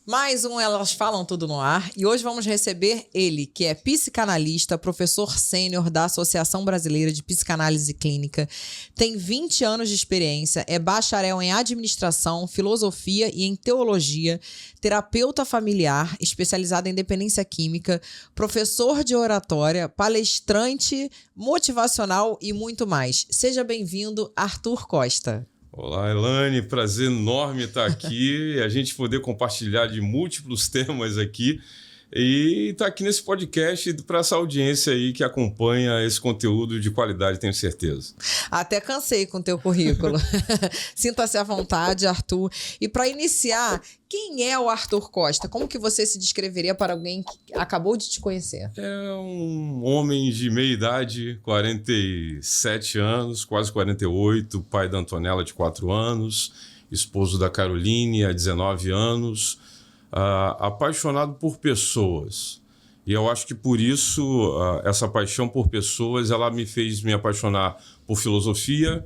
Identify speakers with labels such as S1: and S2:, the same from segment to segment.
S1: Mais um Elas Falam Tudo no Ar e hoje vamos receber ele, que é psicanalista, professor sênior da Associação Brasileira de Psicanálise Clínica, tem 20 anos de experiência, é bacharel em administração, filosofia e em teologia, terapeuta familiar, especializado em dependência química, professor de oratória, palestrante, motivacional e muito mais. Seja bem-vindo, Arthur Costa.
S2: Olá, Elaine, prazer enorme estar aqui, a gente poder compartilhar de múltiplos temas aqui e estar aqui nesse podcast para essa audiência aí que acompanha esse conteúdo de qualidade, tenho certeza.
S1: Até cansei com o teu currículo. Sinta-se à vontade, Arthur. E para iniciar, quem é o Arthur Costa? Como que você se descreveria para alguém que acabou de te conhecer?
S2: É um homem de meia idade, 47 anos, quase 48, pai da Antonella de 4 anos, esposo da Caroline há 19 anos, apaixonado por pessoas. E eu acho que por isso, essa paixão por pessoas, ela me fez me apaixonar por filosofia,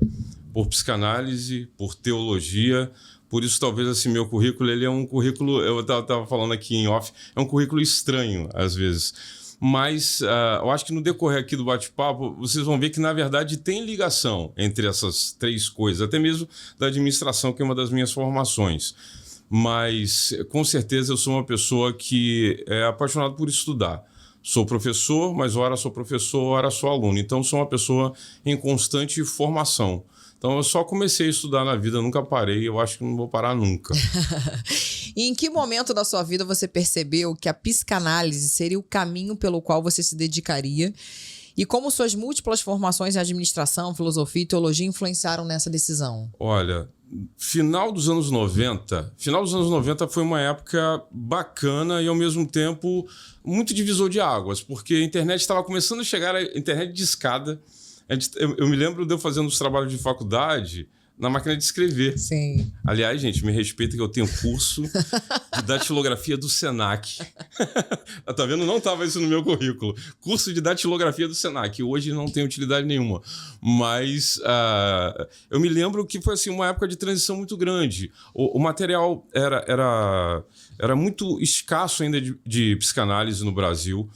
S2: por psicanálise, por teologia. Por isso, talvez, assim, meu currículo, ele é um currículo, eu estava falando aqui em off, é um currículo estranho, às vezes. Mas eu acho que no decorrer aqui do bate-papo, vocês vão ver que, na verdade, tem ligação entre essas três coisas, até mesmo da administração, que é uma das minhas formações. Mas, com certeza, eu sou uma pessoa que é apaixonada por estudar. Sou professor, mas ora sou professor, ora sou aluno. Então, sou uma pessoa em constante formação. Então, eu só comecei a estudar na vida, nunca parei. Eu acho que não vou parar nunca.
S1: E em que momento da sua vida você percebeu que a psicanálise seria o caminho pelo qual você se dedicaria? E como suas múltiplas formações em administração, filosofia e teologia influenciaram nessa decisão?
S2: Olha, final dos anos 90 foi uma época bacana e, ao mesmo tempo, muito divisor de águas, porque a internet estava começando a chegar, a internet de escada. Eu me lembro de eu fazendo os trabalhos de faculdade na máquina de escrever.
S1: Sim.
S2: Aliás, gente, me respeita que eu tenho curso de datilografia do Senac. Tá vendo? Não estava isso no meu currículo. Curso de datilografia do Senac. Hoje não tem utilidade nenhuma. Mas eu me lembro que foi assim, uma época de transição muito grande. O material era muito escasso ainda de psicanálise no Brasil.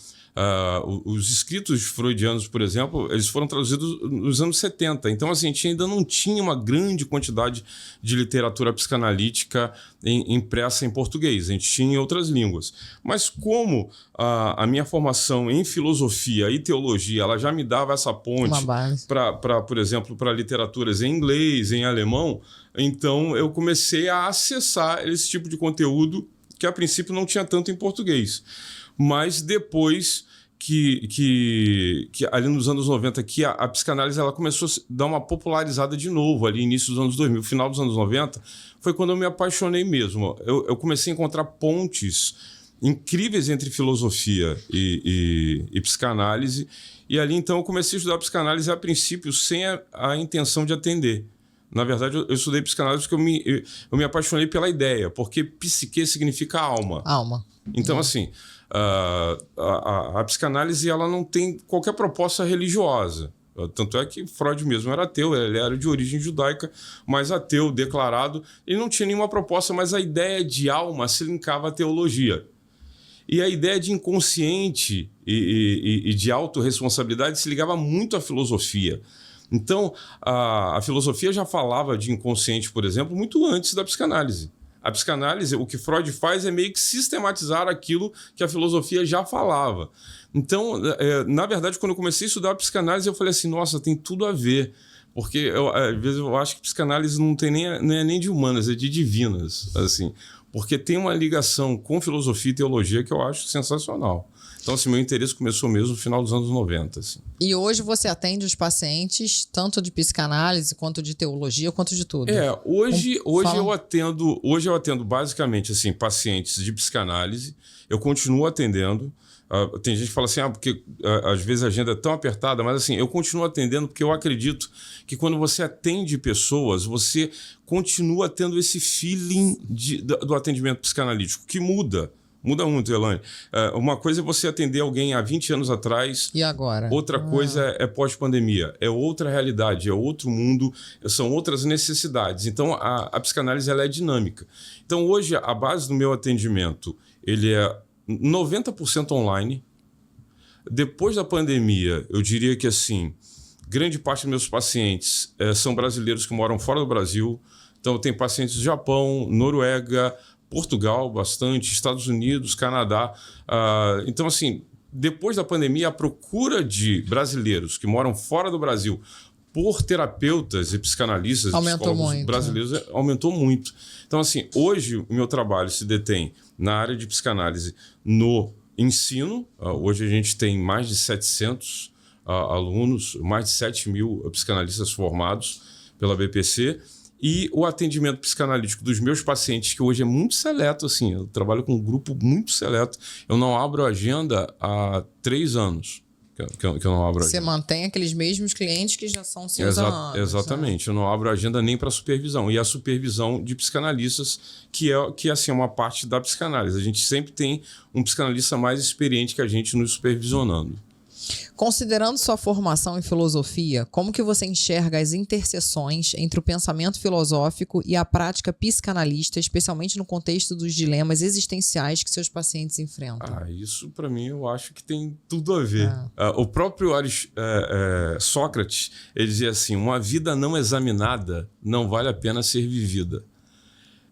S2: Os escritos freudianos, por exemplo, eles foram traduzidos nos anos 70. Então, assim, a gente ainda não tinha uma grande quantidade de literatura psicanalítica impressa em português. A gente tinha em outras línguas. Mas como a minha formação em filosofia e teologia, ela já me dava essa ponte para, por exemplo, para literaturas em inglês, em alemão, então eu comecei a acessar esse tipo de conteúdo que, a princípio, não tinha tanto em português. Mas depois que ali nos anos 90, que a psicanálise ela começou a dar uma popularizada de novo, ali início dos anos 2000, final dos anos 90, foi quando eu me apaixonei mesmo. Eu comecei a encontrar pontes incríveis entre filosofia e psicanálise, e ali então eu comecei a estudar psicanálise a princípio sem a intenção de atender. Na verdade, eu estudei psicanálise porque eu me apaixonei pela ideia, porque psique significa alma.
S1: Alma.
S2: Então, assim, a psicanálise ela não tem qualquer proposta religiosa. Tanto é que Freud mesmo era ateu, ele era de origem judaica, mas ateu, declarado. Ele não tinha nenhuma proposta, mas a ideia de alma se linkava à teologia. E a ideia de inconsciente e de autorresponsabilidade se ligava muito à filosofia. Então, a filosofia já falava de inconsciente, por exemplo, muito antes da psicanálise. A psicanálise, o que Freud faz é meio que sistematizar aquilo que a filosofia já falava. Então, na verdade, quando eu comecei a estudar a psicanálise, eu falei assim, nossa, tem tudo a ver. Porque, às vezes, eu acho que psicanálise não é nem de humanas, é de divinas, assim. Porque tem uma ligação com filosofia e teologia que eu acho sensacional. Então, assim, meu interesse começou mesmo no final dos anos 90. Assim.
S1: E hoje você atende os pacientes, tanto de psicanálise, quanto de teologia, quanto de tudo?
S2: Hoje eu atendo basicamente assim, pacientes de psicanálise. Eu continuo atendendo. Tem gente que fala assim, porque às vezes a agenda é tão apertada, mas assim, eu continuo atendendo porque eu acredito que quando você atende pessoas, você continua tendo esse feeling do atendimento psicanalítico, que muda. Muda muito, Elaine. Uma coisa é você atender alguém há 20 anos atrás.
S1: E agora?
S2: Outra coisa é pós-pandemia. É outra realidade, é outro mundo, são outras necessidades. Então, a psicanálise ela é dinâmica. Então, hoje, a base do meu atendimento ele é 90% online. Depois da pandemia, eu diria que assim, grande parte dos meus pacientes são brasileiros que moram fora do Brasil. Então, eu tenho pacientes do Japão, Noruega, Portugal, bastante, Estados Unidos, Canadá. Então, assim, depois da pandemia, a procura de brasileiros que moram fora do Brasil por terapeutas e psicanalistas e psicólogos brasileiros aumentou muito. Então, assim, hoje o meu trabalho se detém na área de psicanálise no ensino. Hoje a gente tem mais de 700 alunos, mais de 7 mil psicanalistas formados pela BPC. E o atendimento psicanalítico dos meus pacientes, que hoje é muito seleto, assim, eu trabalho com um grupo muito seleto. Eu não abro agenda há 3 anos que eu não abro agenda.
S1: Você mantém aqueles mesmos clientes que já são seus há anos.
S2: Exatamente. Eu não abro agenda nem para supervisão. E a supervisão de psicanalistas, que assim, é uma parte da psicanálise. A gente sempre tem um psicanalista mais experiente que a gente nos supervisionando.
S1: Considerando sua formação em filosofia, como que você enxerga as interseções entre o pensamento filosófico e a prática psicanalista, especialmente no contexto dos dilemas existenciais que seus pacientes enfrentam?
S2: Isso, para mim, eu acho que tem tudo a ver. O próprio Sócrates, ele dizia assim, uma vida não examinada não vale a pena ser vivida.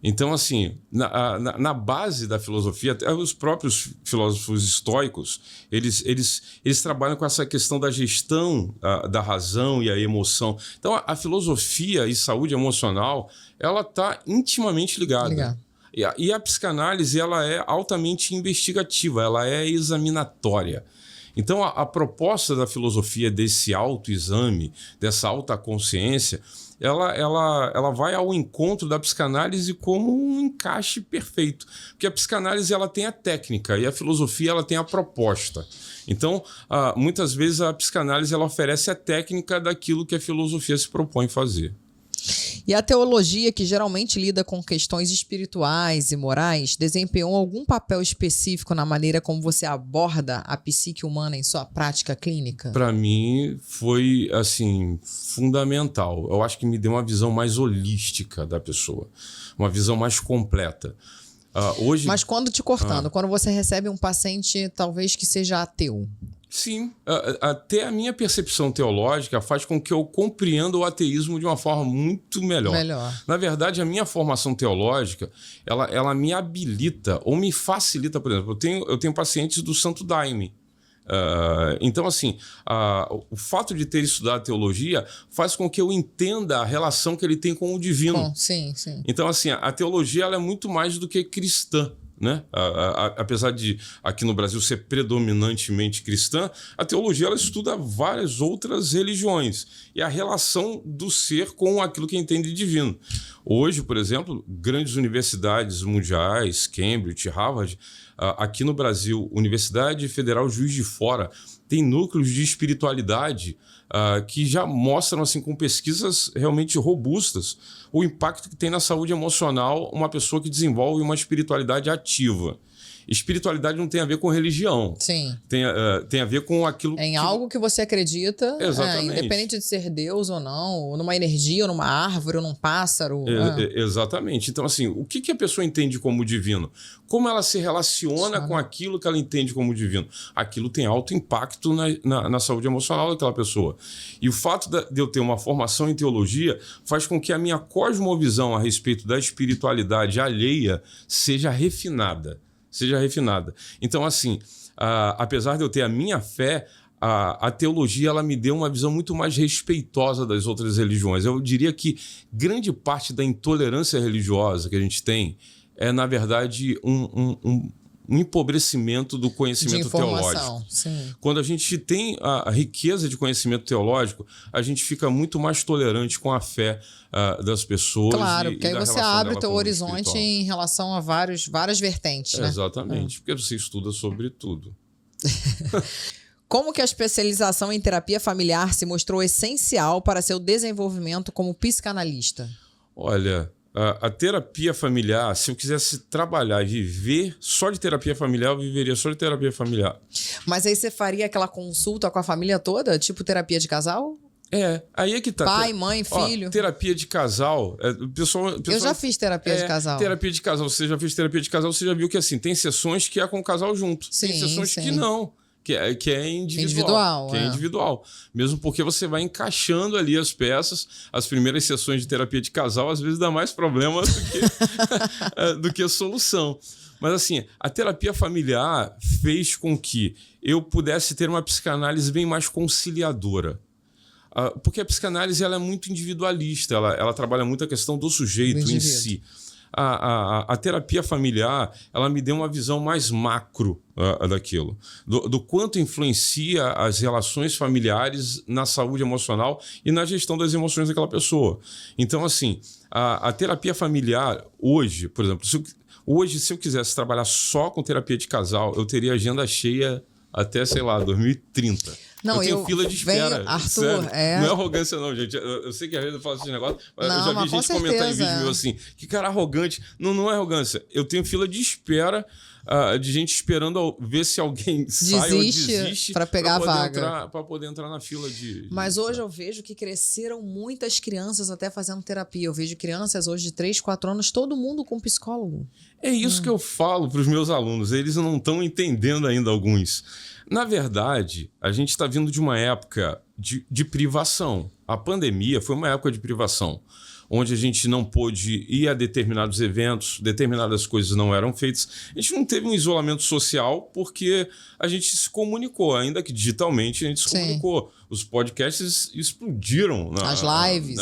S2: Então, assim, na base da filosofia, até os próprios filósofos estoicos, eles trabalham com essa questão da gestão da razão e a emoção. Então, a filosofia e saúde emocional, ela está intimamente ligada. E a psicanálise, ela é altamente investigativa, ela é examinatória. Então, a proposta da filosofia desse autoexame, dessa autoconsciência, ela vai ao encontro da psicanálise como um encaixe perfeito. Porque a psicanálise ela tem a técnica e a filosofia ela tem a proposta. Então, muitas vezes a psicanálise ela oferece a técnica daquilo que a filosofia se propõe fazer.
S1: E a teologia, que geralmente lida com questões espirituais e morais, desempenhou algum papel específico na maneira como você aborda a psique humana em sua prática clínica?
S2: Para mim, foi assim, fundamental. Eu acho que me deu uma visão mais holística da pessoa, uma visão mais completa. Hoje...
S1: Mas quando quando você recebe um paciente, talvez que seja ateu...
S2: Sim, até a minha percepção teológica faz com que eu compreenda o ateísmo de uma forma muito melhor. Na verdade, a minha formação teológica, ela me habilita ou me facilita, por exemplo, eu tenho pacientes do Santo Daime. Então, assim, o fato de ter estudado teologia faz com que eu entenda a relação que ele tem com o divino.
S1: Sim.
S2: Então, assim, a teologia ela é muito mais do que cristã. Né? Apesar de aqui no Brasil ser predominantemente cristã, a teologia ela estuda várias outras religiões e a relação do ser com aquilo que entende divino. Hoje, por exemplo, grandes universidades mundiais, Cambridge, Harvard, aqui no Brasil, Universidade Federal Juiz de Fora, tem núcleos de espiritualidade que já mostram, assim, com pesquisas realmente robustas, o impacto que tem na saúde emocional uma pessoa que desenvolve uma espiritualidade ativa. Espiritualidade não tem a ver com religião.
S1: Sim.
S2: Tem a ver com aquilo...
S1: algo que você acredita, independente de ser Deus ou não, ou numa energia, ou numa árvore, ou num pássaro.
S2: Exatamente. Então, assim, o que a pessoa entende como divino? Como ela se relaciona com aquilo que ela entende como divino? Aquilo tem alto impacto na saúde emocional daquela pessoa. E o fato de eu ter uma formação em teologia faz com que a minha cosmovisão a respeito da espiritualidade alheia seja refinada. Então, assim, apesar de eu ter a minha fé, a teologia ela me deu uma visão muito mais respeitosa das outras religiões. Eu diria que grande parte da intolerância religiosa que a gente tem é, na verdade, um empobrecimento do conhecimento teológico.
S1: Sim.
S2: Quando a gente tem a riqueza de conhecimento teológico, a gente fica muito mais tolerante com a fé das pessoas.
S1: Claro, porque aí você abre o teu horizonte espiritual em relação a várias vertentes, né?
S2: Exatamente, porque você estuda sobre tudo.
S1: Como que a especialização em terapia familiar se mostrou essencial para seu desenvolvimento como psicanalista?
S2: Olha, A terapia familiar, se eu quisesse trabalhar e viver só de terapia familiar, eu viveria só de terapia familiar.
S1: Mas aí você faria aquela consulta com a família toda? Tipo terapia de casal?
S2: Aí é que tá.
S1: Pai, mãe, filho.
S2: Terapia de casal. Pessoal,
S1: eu já fiz terapia de casal.
S2: Terapia de casal. Você já fez terapia de casal, você já viu que assim, tem sessões que é com o casal junto.
S1: Sim,
S2: tem sessões que não. Que é
S1: individual.
S2: Que é individual. Mesmo porque você vai encaixando ali as peças. As primeiras sessões de terapia de casal, às vezes, dá mais problema do que a solução. Mas assim, a terapia familiar fez com que eu pudesse ter uma psicanálise bem mais conciliadora. Porque a psicanálise ela é muito individualista, ela trabalha muito a questão do sujeito em si. A terapia familiar ela me deu uma visão mais macro daquilo, do quanto influencia as relações familiares na saúde emocional e na gestão das emoções daquela pessoa. Então, assim, a terapia familiar hoje, por exemplo, se eu quisesse trabalhar só com terapia de casal, eu teria agenda cheia até, sei lá, 2030.
S1: Não,
S2: eu tenho fila de espera.
S1: Arthur,
S2: sério. Não é arrogância, não, gente. Eu sei que às vezes eu falo esse negócio, mas eu já vi gente comentar em vídeo meu assim, que cara arrogante. Não é arrogância. Eu tenho fila de espera de gente esperando ver se alguém sai ou desiste
S1: para pegar a vaga.
S2: Para poder entrar na fila
S1: Mas hoje eu vejo que cresceram muitas crianças até fazendo terapia. Eu vejo crianças hoje de 3, 4 anos, todo mundo com psicólogo.
S2: É isso que eu falo para os meus alunos. Eles não estão entendendo ainda alguns. Na verdade, a gente está vindo de uma época de privação. A pandemia foi uma época de privação, onde a gente não pôde ir a determinados eventos, determinadas coisas não eram feitas. A gente não teve um isolamento social porque a gente se comunicou, ainda que digitalmente a gente se comunicou. Os podcasts explodiram.
S1: As lives.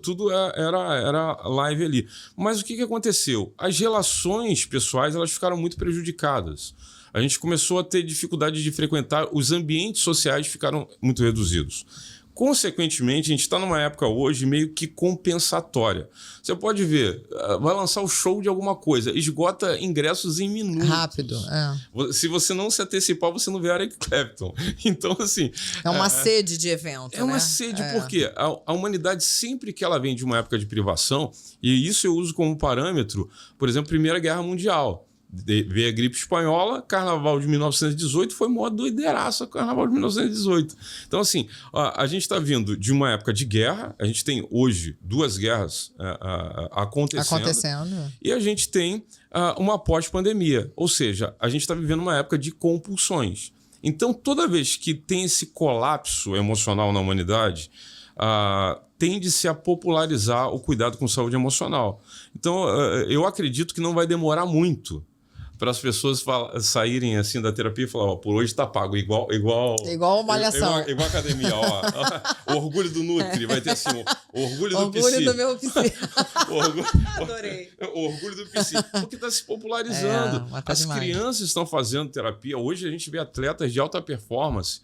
S2: Tudo era live ali. Mas o que aconteceu? As relações pessoais elas ficaram muito prejudicadas. A gente começou a ter dificuldade de frequentar, os ambientes sociais ficaram muito reduzidos. Consequentemente, a gente está numa época hoje meio que compensatória. Você pode ver, vai lançar o show de alguma coisa, esgota ingressos em minutos.
S1: Rápido,
S2: Se você não se antecipar, você não vê Eric Clapton. Então, assim...
S1: É uma sede de evento,
S2: É uma sede, porque a humanidade, sempre que ela vem de uma época de privação, e isso eu uso como parâmetro, por exemplo, Primeira Guerra Mundial. Veio a gripe espanhola, Carnaval de 1918 foi mó doideiraça, Carnaval de 1918. Então, assim, a gente está vindo de uma época de guerra, a gente tem hoje 2 guerras acontecendo. E a gente tem uma pós-pandemia, ou seja, a gente está vivendo uma época de compulsões. Então, toda vez que tem esse colapso emocional na humanidade, tende-se a popularizar o cuidado com saúde emocional. Então, eu acredito que não vai demorar muito para as pessoas saírem assim da terapia e falar, por hoje tá pago, igual
S1: malhação.
S2: Igual academia, o orgulho do Nutri, vai ter assim, o orgulho do psi.
S1: Orgulho do meu psi.
S2: Adorei. O orgulho do psi, porque está se popularizando. As crianças estão fazendo terapia. Hoje a gente vê atletas de alta performance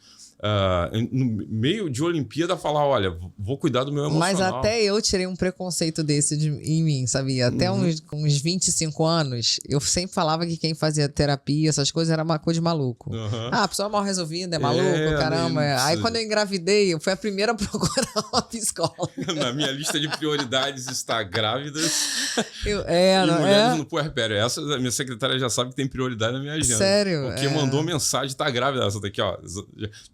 S2: no meio de Olimpíada falar, olha, vou cuidar do meu emocional.
S1: Mas até eu tirei um preconceito desse em mim, sabia? Até uns 25 anos, eu sempre falava que quem fazia terapia, essas coisas, era uma coisa de maluco. A pessoa mal resolvida, é maluco, caramba. Aí quando eu engravidei, eu fui a primeira a procurar uma psicóloga.
S2: Na minha lista de prioridades está grávidas e mulheres no puerpério. Essa, a minha secretária já sabe que tem prioridade na minha agenda.
S1: Sério?
S2: Porque mandou mensagem, está grávida, essa daqui, ó.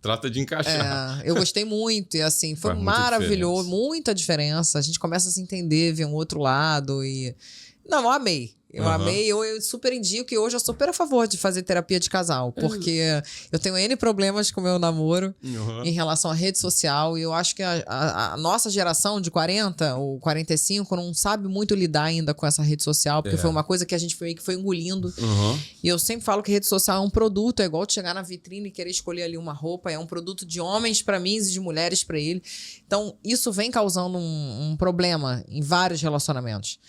S2: Trata de encaixar.
S1: Eu gostei muito e assim, foi maravilhoso, muita diferença. A gente começa a se entender, ver um outro lado e... Não, eu amei. Eu amei, eu super indico e hoje eu sou super a favor de fazer terapia de casal, porque eu tenho N problemas com o meu namoro em relação à rede social e eu acho que a nossa geração de 40 ou 45 não sabe muito lidar ainda com essa rede social, porque foi uma coisa que a gente meio que foi engolindo. E eu sempre falo que rede social é um produto, é igual de chegar na vitrine e querer escolher ali uma roupa, é um produto de homens para mim e de mulheres para ele. Então, isso vem causando um problema em vários relacionamentos.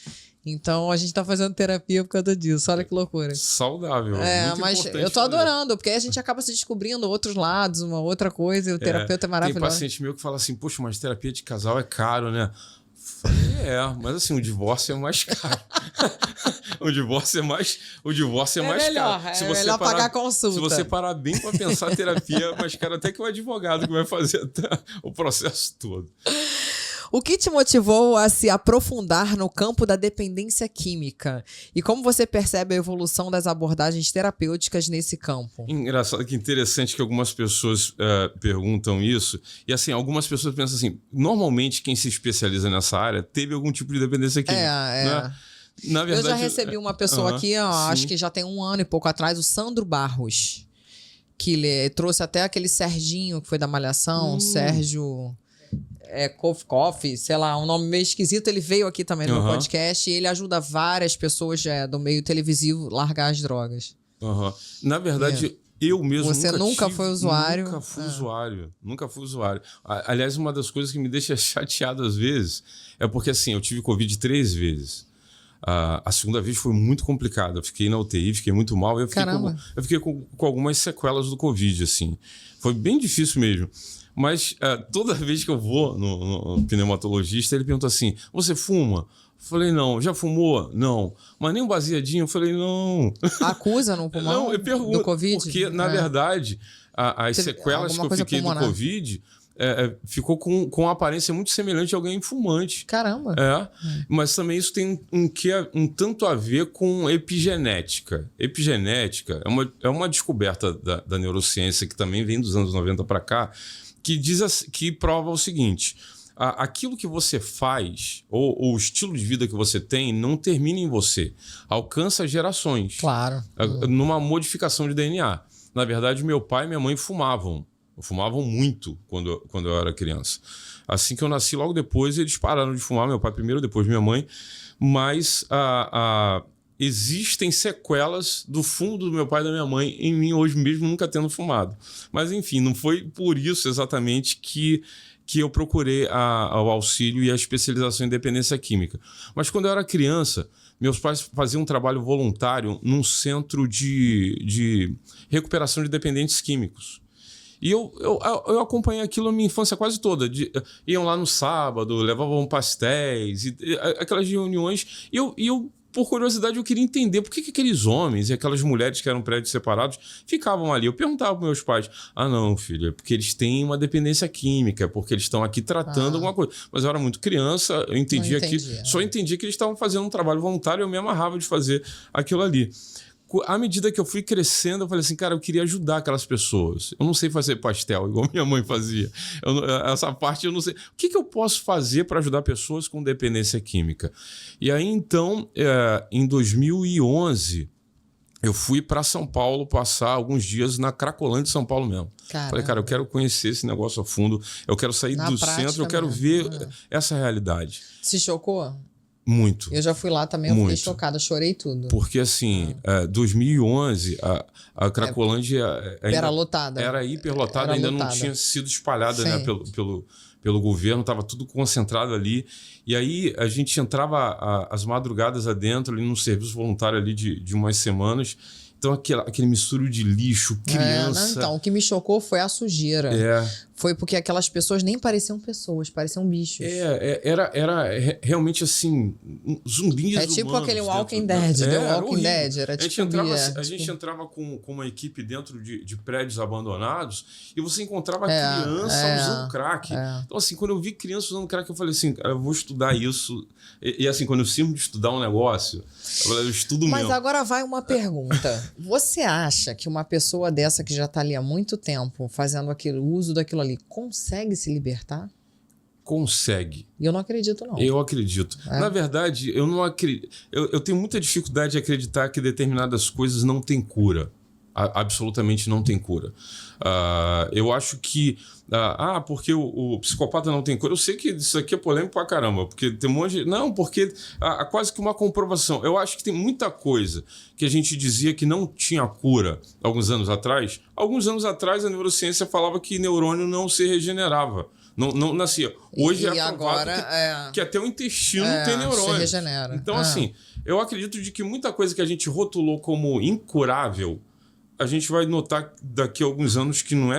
S1: Então, a gente tá fazendo terapia por causa disso. Olha que loucura.
S2: Saudável.
S1: Muito mas eu tô adorando, porque aí a gente acaba se descobrindo outros lados, uma outra coisa, e o terapeuta é maravilhoso.
S2: Tem paciente meu que fala assim, poxa, mas terapia de casal é caro, né? Mas assim, o divórcio é mais caro. O divórcio é mais
S1: melhor,
S2: caro.
S1: É melhor pagar a consulta.
S2: Se você parar bem para pensar, a terapia é mais cara até que o advogado que vai fazer o processo todo.
S1: O que te motivou a se aprofundar no campo da dependência química? E como você percebe a evolução das abordagens terapêuticas nesse campo?
S2: Engraçado, que interessante que algumas pessoas perguntam isso. E assim, algumas pessoas pensam assim, normalmente quem se especializa nessa área teve algum tipo de dependência química. Né? Na verdade,
S1: eu já recebi uma pessoa aqui, acho que já tem 1 ano e pouco atrás, o Sandro Barros, que ele trouxe até aquele Serginho, que foi da Malhação, Sérgio Koff, sei lá, um nome meio esquisito. Ele veio aqui também no meu podcast e ele ajuda várias pessoas do meio televisivo a largar as drogas.
S2: Na verdade, eu mesmo
S1: Você nunca foi usuário?
S2: Nunca fui usuário. Aliás, uma das coisas que me deixa chateado às vezes é porque assim, eu tive Covid 3 vezes. A segunda vez foi muito complicada. Eu fiquei na UTI, fiquei muito mal. Eu fiquei com algumas sequelas do Covid, assim. Foi bem difícil mesmo. Mas toda vez que eu vou no pneumatologista, ele pergunta assim, você fuma? Eu falei, não. Já fumou? Não. Mas nem um baseadinho? Eu falei, não.
S1: Acusa no pulmão
S2: não, eu pergunto,
S1: do Covid?
S2: Porque, na verdade, as sequelas que eu fiquei pulmonar do Covid... ficou com uma aparência muito semelhante a alguém fumante.
S1: Caramba!
S2: Mas também isso tem um tanto a ver com epigenética. Epigenética é uma descoberta da neurociência que também vem dos anos 90 para cá, que prova o seguinte: aquilo que você faz ou o estilo de vida que você tem não termina em você, alcança gerações.
S1: Claro.
S2: Numa modificação de DNA. Na verdade, meu pai e minha mãe fumavam muito quando eu era criança. Assim que eu nasci, logo depois, eles pararam de fumar. Meu pai primeiro, depois minha mãe. Mas existem sequelas do fundo do meu pai e da minha mãe em mim hoje mesmo, nunca tendo fumado. Mas, enfim, não foi por isso exatamente que eu procurei o auxílio e a especialização em dependência química. Mas quando eu era criança, meus pais faziam um trabalho voluntário num centro de recuperação de dependentes químicos. E eu acompanhei aquilo na minha infância quase toda. Iam lá no sábado, levavam pastéis, aquelas reuniões. E eu, por curiosidade, eu queria entender por que aqueles homens e aquelas mulheres que eram prédios separados ficavam ali. Eu perguntava para meus pais, não, filho, é porque eles têm uma dependência química, é porque eles estão aqui tratando alguma coisa. Mas eu era muito criança, eu só entendia que eles estavam fazendo um trabalho voluntário e eu me amarrava de fazer aquilo ali. À medida que eu fui crescendo, eu falei assim, cara, eu queria ajudar aquelas pessoas. Eu não sei fazer pastel, igual minha mãe fazia. Essa parte eu não sei. O que eu posso fazer para ajudar pessoas com dependência química? E aí, então, em 2011, eu fui para São Paulo passar alguns dias na Cracolândia de São Paulo mesmo. Caramba. Falei, cara, eu quero conhecer esse negócio a fundo. Eu quero sair do centro, eu quero ver essa realidade.
S1: Se chocou?
S2: Muito.
S1: Eu já fui lá também, eu fiquei chocada, chorei tudo.
S2: Porque, assim, 2011, a Cracolândia
S1: era lotada.
S2: Era hiperlotada, ainda lotada. Não tinha sido espalhada, né, pelo governo, estava tudo concentrado ali. E aí a gente entrava às madrugadas adentro, ali num serviço voluntário ali de umas semanas. Então, aquele misturo de lixo, criança...
S1: Então, o que me chocou foi a sujeira. Foi porque aquelas pessoas nem pareciam pessoas, pareciam bichos.
S2: Era realmente assim, zumbis humanos.
S1: Tipo aquele Walking Dead, Walking Dead. Era
S2: a gente entrava com uma equipe dentro de prédios abandonados e você encontrava criança usando crack. Então, assim, quando eu vi criança usando crack, eu falei assim, cara, eu vou estudar isso. E assim, quando eu sinto de estudar um negócio, eu estudo mesmo.
S1: Mas agora vai uma pergunta. Você acha que uma pessoa dessa que já está ali há muito tempo fazendo uso daquilo ali, consegue se libertar?
S2: Consegue.
S1: E eu não acredito, não.
S2: Eu acredito. Na verdade, eu não acredito. Eu tenho muita dificuldade de acreditar que determinadas coisas não têm cura. Absolutamente não tem cura. Eu acho que... porque o psicopata não tem cura. Eu sei que isso aqui é polêmico pra caramba, porque tem um monte de... Não, porque há quase que uma comprovação. Eu acho que tem muita coisa que a gente dizia que não tinha cura alguns anos atrás. Alguns anos atrás, a neurociência falava que neurônio não se regenerava. Não nascia. Hoje é provado que até o intestino tem neurônio.
S1: Se regenera.
S2: Então, assim, eu acredito de que muita coisa que a gente rotulou como incurável, a gente vai notar daqui a alguns anos que não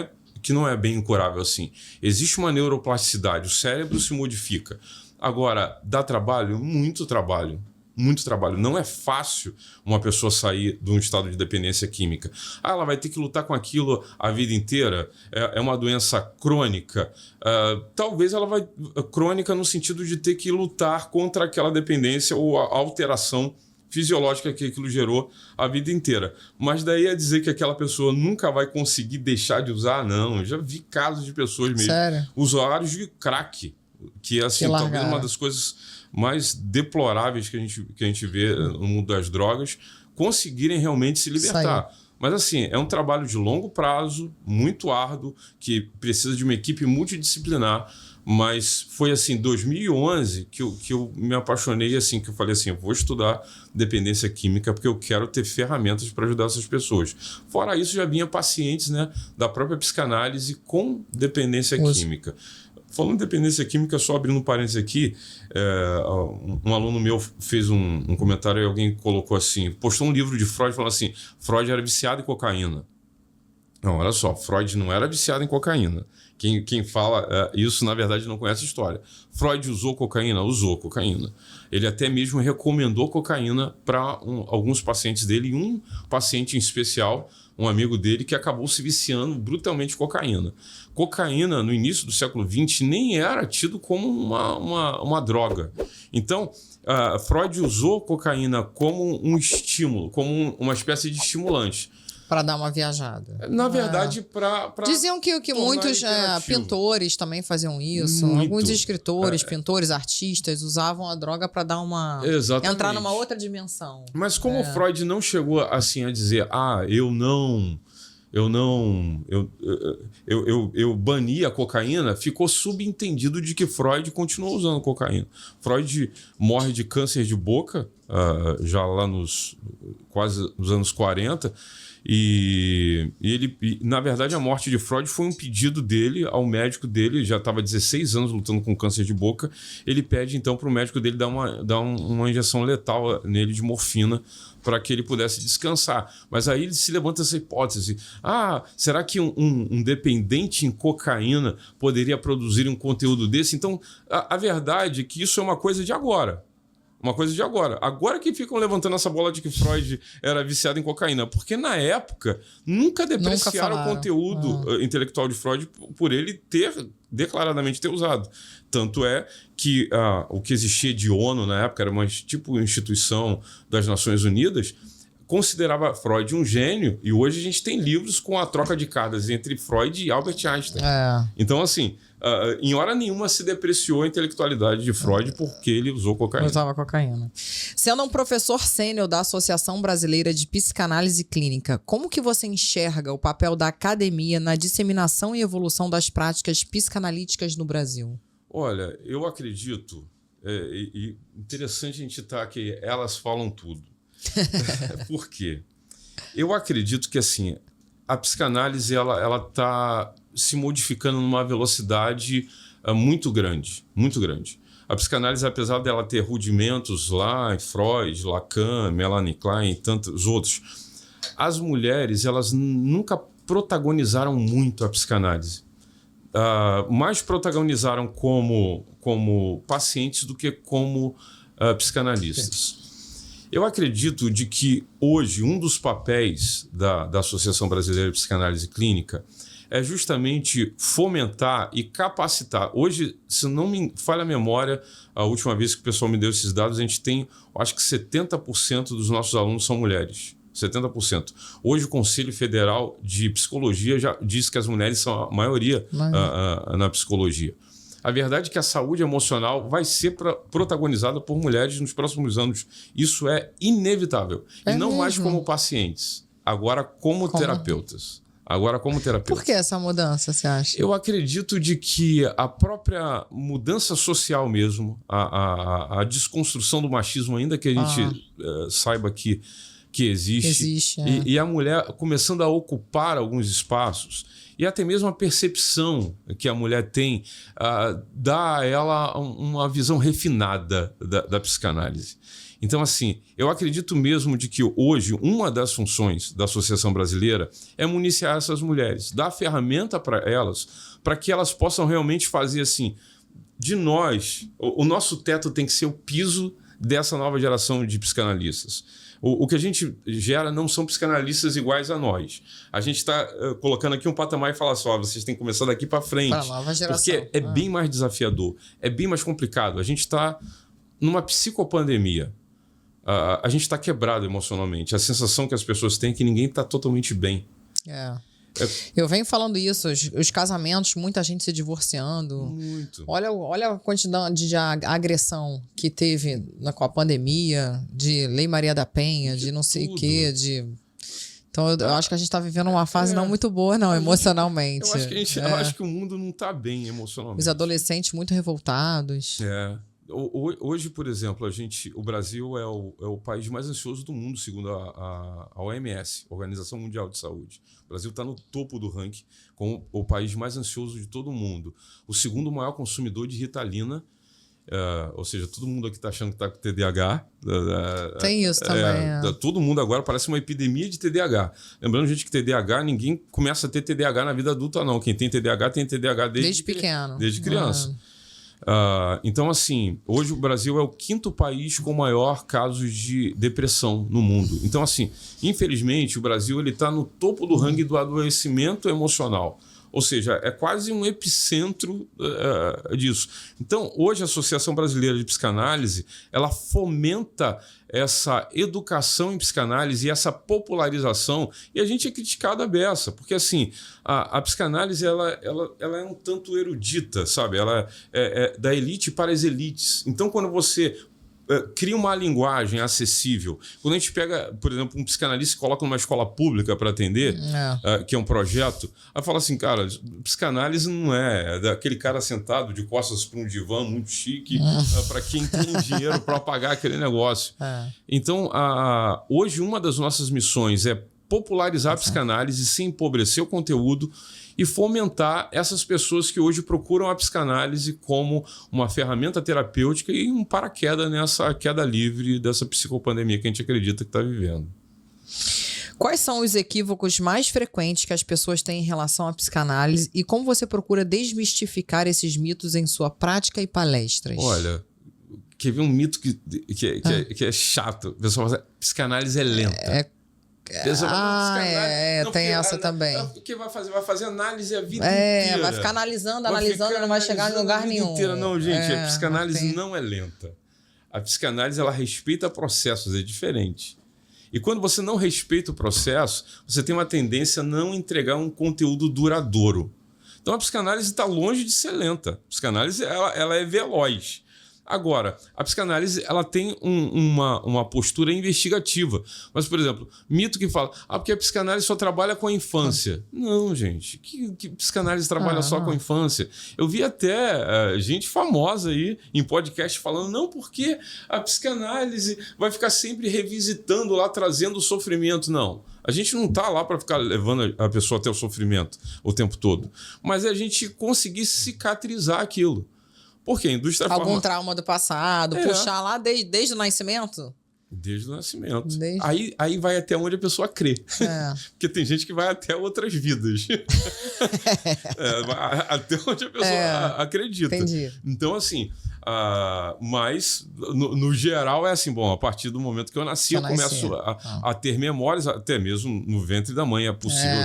S2: é bem incurável assim. Existe uma neuroplasticidade, o cérebro se modifica. Agora, dá trabalho? Muito trabalho. muito trabalho. Não é fácil uma pessoa sair de um estado de dependência química. Ela vai ter que lutar com aquilo a vida inteira. É uma doença crônica. Talvez ela vai... Crônica no sentido de ter que lutar contra aquela dependência ou a alteração fisiológica que aquilo gerou a vida inteira. Mas daí a dizer que aquela pessoa nunca vai conseguir deixar de usar, não. Eu já vi casos de pessoas mesmo.
S1: Sério?
S2: Usuários de crack, que é assim, talvez uma das coisas mais deploráveis que a gente vê no mundo das drogas, conseguirem realmente se libertar. Mas assim, é um trabalho de longo prazo, muito árduo, que precisa de uma equipe multidisciplinar. Mas foi assim, 2011 que eu me apaixonei, assim, que eu falei assim, eu vou estudar dependência química porque eu quero ter ferramentas para ajudar essas pessoas. Fora isso, já vinha pacientes, né, da própria psicanálise com dependência química. Falando de dependência química, só abrindo um parênteses aqui, um aluno meu fez um comentário e alguém colocou assim, postou um livro de Freud falando assim, Freud era viciado em cocaína. Não, olha só, Freud não era viciado em cocaína. Quem fala isso, na verdade, não conhece a história. Freud usou cocaína? Usou cocaína. Ele até mesmo recomendou cocaína para alguns pacientes dele, e um paciente em especial, um amigo dele, que acabou se viciando brutalmente em cocaína. Cocaína, no início do século XX, nem era tido como uma droga. Então, Freud usou cocaína como um estímulo, como uma espécie de estimulante.
S1: Para dar uma viajada.
S2: Na verdade, para
S1: diziam que muitos pintores também faziam isso.
S2: Muito.
S1: Alguns escritores, pintores, artistas usavam a droga para dar uma...
S2: Exatamente.
S1: Entrar numa outra dimensão.
S2: Mas como Freud não chegou assim a dizer, eu bani a cocaína, ficou subentendido de que Freud continuou usando cocaína. Freud morre de câncer de boca, já lá quase nos anos 40, e na verdade, a morte de Freud foi um pedido dele ao médico dele, já estava 16 anos lutando com câncer de boca. Ele pede então para o médico dele dar uma injeção letal nele de morfina para que ele pudesse descansar. Mas aí ele se levanta essa hipótese. Será que um dependente em cocaína poderia produzir um conteúdo desse? Então, a verdade é que isso é uma coisa de agora. Uma coisa de agora. Agora que ficam levantando essa bola de que Freud era viciado em cocaína. Porque na época nunca depreciaram o conteúdo intelectual de Freud por ele declaradamente ter usado. Tanto é que o que existia de ONU na época era uma instituição das Nações Unidas, considerava Freud um gênio, e hoje a gente tem livros com a troca de cartas entre Freud e Albert Einstein. Então, assim, em hora nenhuma se depreciou a intelectualidade de Freud porque ele usou cocaína.
S1: Usava cocaína. Sendo um professor sênior da Associação Brasileira de Psicanálise Clínica, como que você enxerga o papel da academia na disseminação e evolução das práticas psicanalíticas no Brasil?
S2: Olha, eu acredito, e interessante a gente estar aqui, elas falam tudo. Por quê? Eu acredito que assim, a psicanálise ela está se modificando numa velocidade muito grande, muito grande. A psicanálise, apesar dela ter rudimentos lá em Freud, Lacan, Melanie Klein e tantos outros, as mulheres elas nunca protagonizaram muito a psicanálise. Mais protagonizaram como pacientes do que como psicanalistas. Eu acredito de que hoje um dos papéis da Associação Brasileira de Psicanálise Clínica é justamente fomentar e capacitar. Hoje, se não me falha a memória, a última vez que o pessoal me deu esses dados, a gente tem, acho que 70% dos nossos alunos são mulheres. 70%. Hoje o Conselho Federal de Psicologia já diz que as mulheres são a maioria na psicologia. A verdade é que a saúde emocional vai ser protagonizada por mulheres nos próximos anos. Isso é inevitável. E não mais como pacientes, agora como terapeutas.
S1: Por que essa mudança, você acha?
S2: Eu acredito de que a própria mudança social mesmo, a desconstrução do machismo, ainda que a gente saiba que existe e a mulher começando a ocupar alguns espaços, e até mesmo a percepção que a mulher tem dá a ela uma visão refinada da psicanálise. Então, assim, eu acredito mesmo de que hoje uma das funções da Associação Brasileira é municiar essas mulheres, dar ferramenta para elas, para que elas possam realmente fazer assim, de nós, o nosso teto tem que ser o piso dessa nova geração de psicanalistas. O que a gente gera não são psicanalistas iguais a nós. A gente está colocando aqui um patamar e fala só, vocês têm que começar daqui para frente.
S1: Para a nova geração.
S2: Porque é bem mais desafiador, é bem mais complicado. A gente está numa psicopandemia. A gente está quebrado emocionalmente. A sensação que as pessoas têm é que ninguém está totalmente bem. Eu venho falando isso, os casamentos, muita gente se divorciando. Muito.
S1: Olha a quantidade de agressão que teve com a pandemia, de Lei Maria da Penha, de não sei o quê, Então eu acho que a gente está vivendo uma fase não muito boa, não, emocionalmente.
S2: Eu acho que o mundo não está bem emocionalmente.
S1: Os adolescentes muito revoltados.
S2: Hoje, por exemplo, o Brasil é o país mais ansioso do mundo, segundo a OMS, Organização Mundial de Saúde. O Brasil está no topo do ranking como o país mais ansioso de todo o mundo. O segundo maior consumidor de Ritalina, ou seja, todo mundo aqui está achando que está com TDAH.
S1: Tem isso também.
S2: Todo mundo agora parece uma epidemia de TDAH. Lembrando, gente, que TDAH, ninguém começa a ter TDAH na vida adulta, não. Quem tem TDAH desde
S1: pequeno.
S2: Desde criança. Então, assim, hoje o Brasil é o 5º país com maior casos de depressão no mundo. Então, assim, infelizmente, o Brasil está no topo do ranking do adoecimento emocional. Ou seja, é quase um epicentro disso. Então, hoje a Associação Brasileira de Psicanálise, ela fomenta essa educação em psicanálise e essa popularização, e a gente é criticado à beça, porque assim, a psicanálise ela é um tanto erudita, sabe? Ela é da elite para as elites. Então, quando você cria uma linguagem acessível. Quando a gente pega, por exemplo, um psicanalista e coloca numa escola pública para atender, que é um projeto, aí fala assim, cara, psicanálise não é daquele cara sentado de costas para um divã muito chique para quem tem dinheiro para pagar aquele negócio. Então, hoje uma das nossas missões é popularizar a psicanálise sem empobrecer o conteúdo e fomentar essas pessoas que hoje procuram a psicanálise como uma ferramenta terapêutica e um paraquedas nessa queda livre dessa psicopandemia que a gente acredita que está vivendo.
S1: Quais são os equívocos mais frequentes que as pessoas têm em relação à psicanálise e como você procura desmistificar esses mitos em sua prática e palestras?
S2: Olha, quer ver um mito que é chato? O pessoal fala, psicanálise é lenta.
S1: Tem essa também.
S2: O que vai fazer? Vai fazer análise a vida inteira.
S1: Vai ficar analisando, não vai chegar em lugar nenhum.
S2: Não, gente, a psicanálise não é lenta. A psicanálise, ela respeita processos, é diferente. E quando você não respeita o processo, você tem uma tendência a não entregar um conteúdo duradouro. Então a psicanálise está longe de ser lenta. A psicanálise ela é veloz. Agora, a psicanálise ela tem uma postura investigativa. Mas, por exemplo, mito que fala porque a psicanálise só trabalha com a infância. Não, gente. Que psicanálise trabalha só com a infância? Eu vi até gente famosa aí em podcast falando não, porque a psicanálise vai ficar sempre revisitando lá, trazendo o sofrimento. Não. A gente não está lá para ficar levando a pessoa até o sofrimento o tempo todo. Mas é a gente conseguir cicatrizar aquilo. Porque a indústria
S1: algum trauma do passado, puxar lá desde o nascimento?
S2: Desde o nascimento. Aí vai até onde a pessoa crê. Porque tem gente que vai até outras vidas. Até onde a pessoa acredita.
S1: Entendi.
S2: Então, assim, mas no geral é assim, bom, a partir do momento que eu nasci, eu começo a ter memórias, até mesmo no ventre da mãe, é possível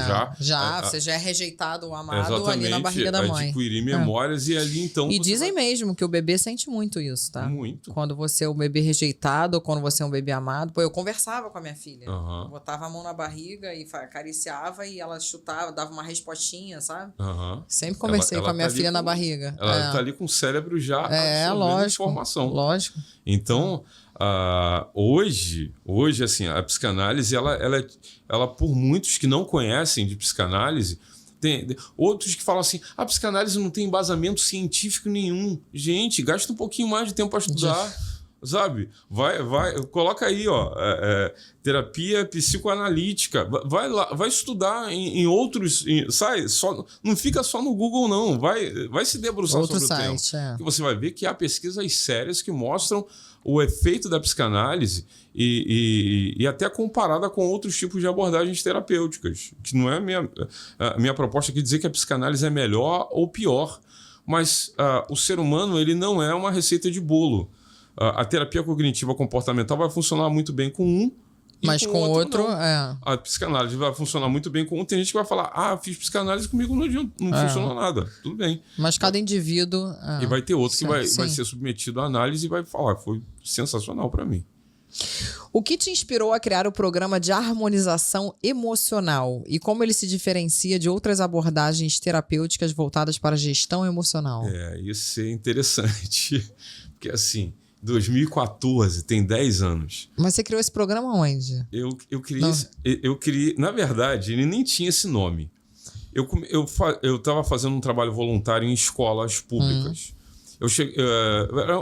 S1: você já é rejeitado o amado ali na barriga da mãe.
S2: Adquirir memórias e ali então...
S1: E dizem mesmo que o bebê sente muito isso, tá?
S2: Muito.
S1: Quando você é um bebê rejeitado ou quando você é um bebê amado. Pô, eu conversava com a minha filha. Botava a mão na barriga e acariciava e ela chutava, dava uma respostinha, sabe? Sempre conversei com a minha filha na barriga.
S2: Ela tá ali com o cérebro já absorvendo informação.
S1: Lógico.
S2: Então, hoje, assim, a psicanálise, ela, por muitos que não conhecem de psicanálise, tem outros que falam assim, a psicanálise não tem embasamento científico nenhum. Gente, gasta um pouquinho mais de tempo para estudar. Sabe? Coloca aí, terapia psicoanalítica. Vai lá, vai estudar em outros. Não fica só no Google, não. Vai se debruçar sobre o tema. E você vai ver que há pesquisas sérias que mostram o efeito da psicanálise e até comparada com outros tipos de abordagens terapêuticas. Que não é a minha proposta aqui dizer que a psicanálise é melhor ou pior, mas o ser humano ele não é uma receita de bolo. A terapia cognitiva comportamental vai funcionar muito bem com um,
S1: mas com outro
S2: A psicanálise vai funcionar muito bem com um. Tem gente que vai falar, fiz psicanálise comigo, não funcionou nada. Tudo bem.
S1: Mas cada indivíduo...
S2: E vai ter outro que vai ser submetido à análise e vai falar, foi sensacional para mim.
S1: O que te inspirou a criar o programa de harmonização emocional e como ele se diferencia de outras abordagens terapêuticas voltadas para a gestão emocional?
S2: Isso é interessante. Porque assim... 2014, tem 10 anos.
S1: Mas você criou esse programa onde?
S2: Eu criei... Na verdade, ele nem tinha esse nome. Eu estava fazendo um trabalho voluntário em escolas públicas.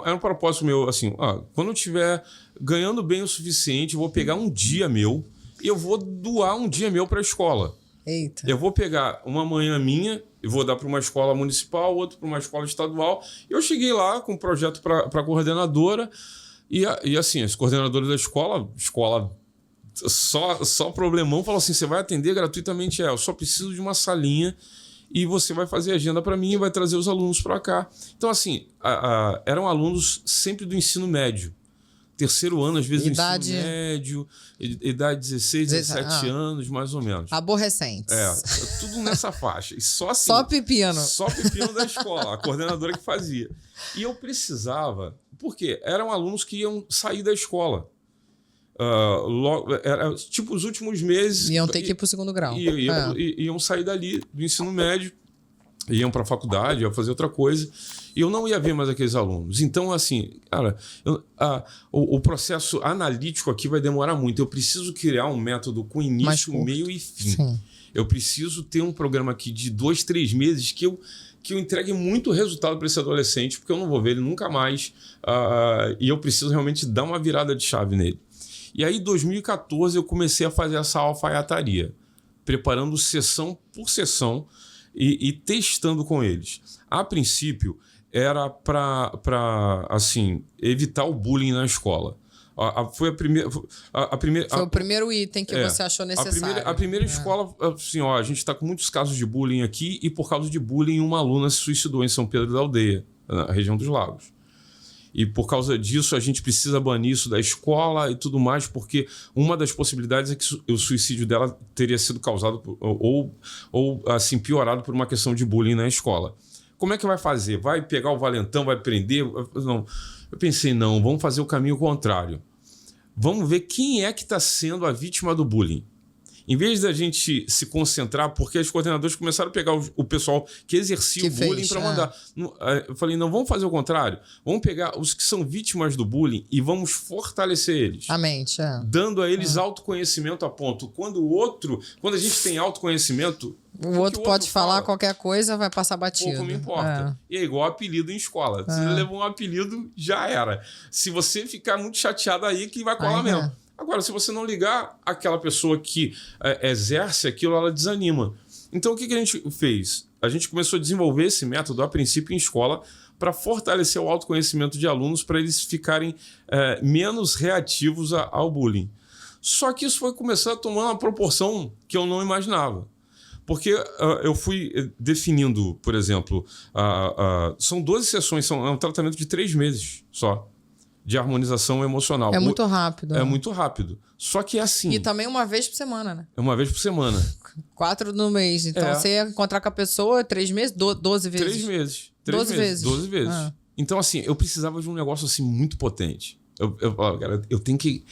S2: Era um propósito meu, assim, quando eu estiver ganhando bem o suficiente, eu vou pegar um dia meu e eu vou doar um dia meu para a escola.
S1: Eita.
S2: Eu vou pegar uma manhã minha e vou dar para uma escola municipal, outro para uma escola estadual. Eu cheguei lá com um projeto para a coordenadora e assim, as coordenadoras da escola só problemão, falou assim, você vai atender gratuitamente? Eu só preciso de uma salinha e você vai fazer agenda para mim e vai trazer os alunos para cá. Então, assim, eram alunos sempre do ensino médio. Terceiro ano, às vezes,
S1: idade...
S2: do ensino médio, idade 16, 17 anos, mais ou menos.
S1: Aborrecentes.
S2: Tudo nessa faixa. E só assim.
S1: Só pepino.
S2: Só pepino da escola, a coordenadora que fazia. E eu precisava, porque eram alunos que iam sair da escola. Era tipo os últimos meses.
S1: Iam ter que ir para o segundo grau.
S2: Iam sair dali do ensino médio, iam para a faculdade, iam fazer outra coisa. E eu não ia ver mais aqueles alunos. Então, assim, cara, o processo analítico aqui vai demorar muito. Eu preciso criar um método com início, meio e fim.
S1: Sim.
S2: Eu preciso ter um programa aqui de 2, 3 meses que eu entregue muito resultado para esse adolescente, porque eu não vou ver ele nunca mais. E eu preciso realmente dar uma virada de chave nele. E aí, em 2014, eu comecei a fazer essa alfaiataria, preparando sessão por sessão e testando com eles. A princípio, era para assim, evitar o bullying na escola. Foi o primeiro item que você achou necessário. A primeira escola, assim, a gente está com muitos casos de bullying aqui e por causa de bullying uma aluna se suicidou em São Pedro da Aldeia, na região dos Lagos. E por causa disso a gente precisa banir isso da escola e tudo mais, porque uma das possibilidades é que o suicídio dela teria sido causado ou assim, piorado por uma questão de bullying na escola. Como é que vai fazer? Vai pegar o valentão, vai prender? Não. Eu pensei, não, vamos fazer o caminho contrário. Vamos ver quem é que está sendo a vítima do bullying. Em vez da gente se concentrar, porque os coordenadores começaram a pegar o pessoal que exercia o bullying para mandar. Eu falei, não, vamos fazer o contrário. Vamos pegar os que são vítimas do bullying e vamos fortalecer eles.
S1: A mente,
S2: dando a eles autoconhecimento a ponto. Quando a gente tem autoconhecimento...
S1: O outro pode falar qualquer coisa, vai passar batido.
S2: Pouco me importa. E é igual apelido em escola. Se você levou um apelido, já era. Se você ficar muito chateado aí, que vai colar mesmo. Agora, se você não ligar, aquela pessoa que exerce aquilo, ela desanima. Então, o que a gente fez? A gente começou a desenvolver esse método, a princípio, em escola, para fortalecer o autoconhecimento de alunos, para eles ficarem menos reativos ao bullying. Só que isso foi começando a tomar uma proporção que eu não imaginava. Porque eu fui definindo, por exemplo, são 12 sessões, é um tratamento de 3 meses só, de harmonização emocional.
S1: É muito rápido.
S2: É muito rápido. Só que é assim...
S1: E também uma vez por semana, né?
S2: É uma vez por semana.
S1: 4 no mês. Então você ia encontrar com a pessoa 3 meses, 12 vezes.
S2: 3 meses.
S1: 12 vezes.
S2: 12 vezes. Então, assim, eu precisava de um negócio assim muito potente. Cara, eu tenho que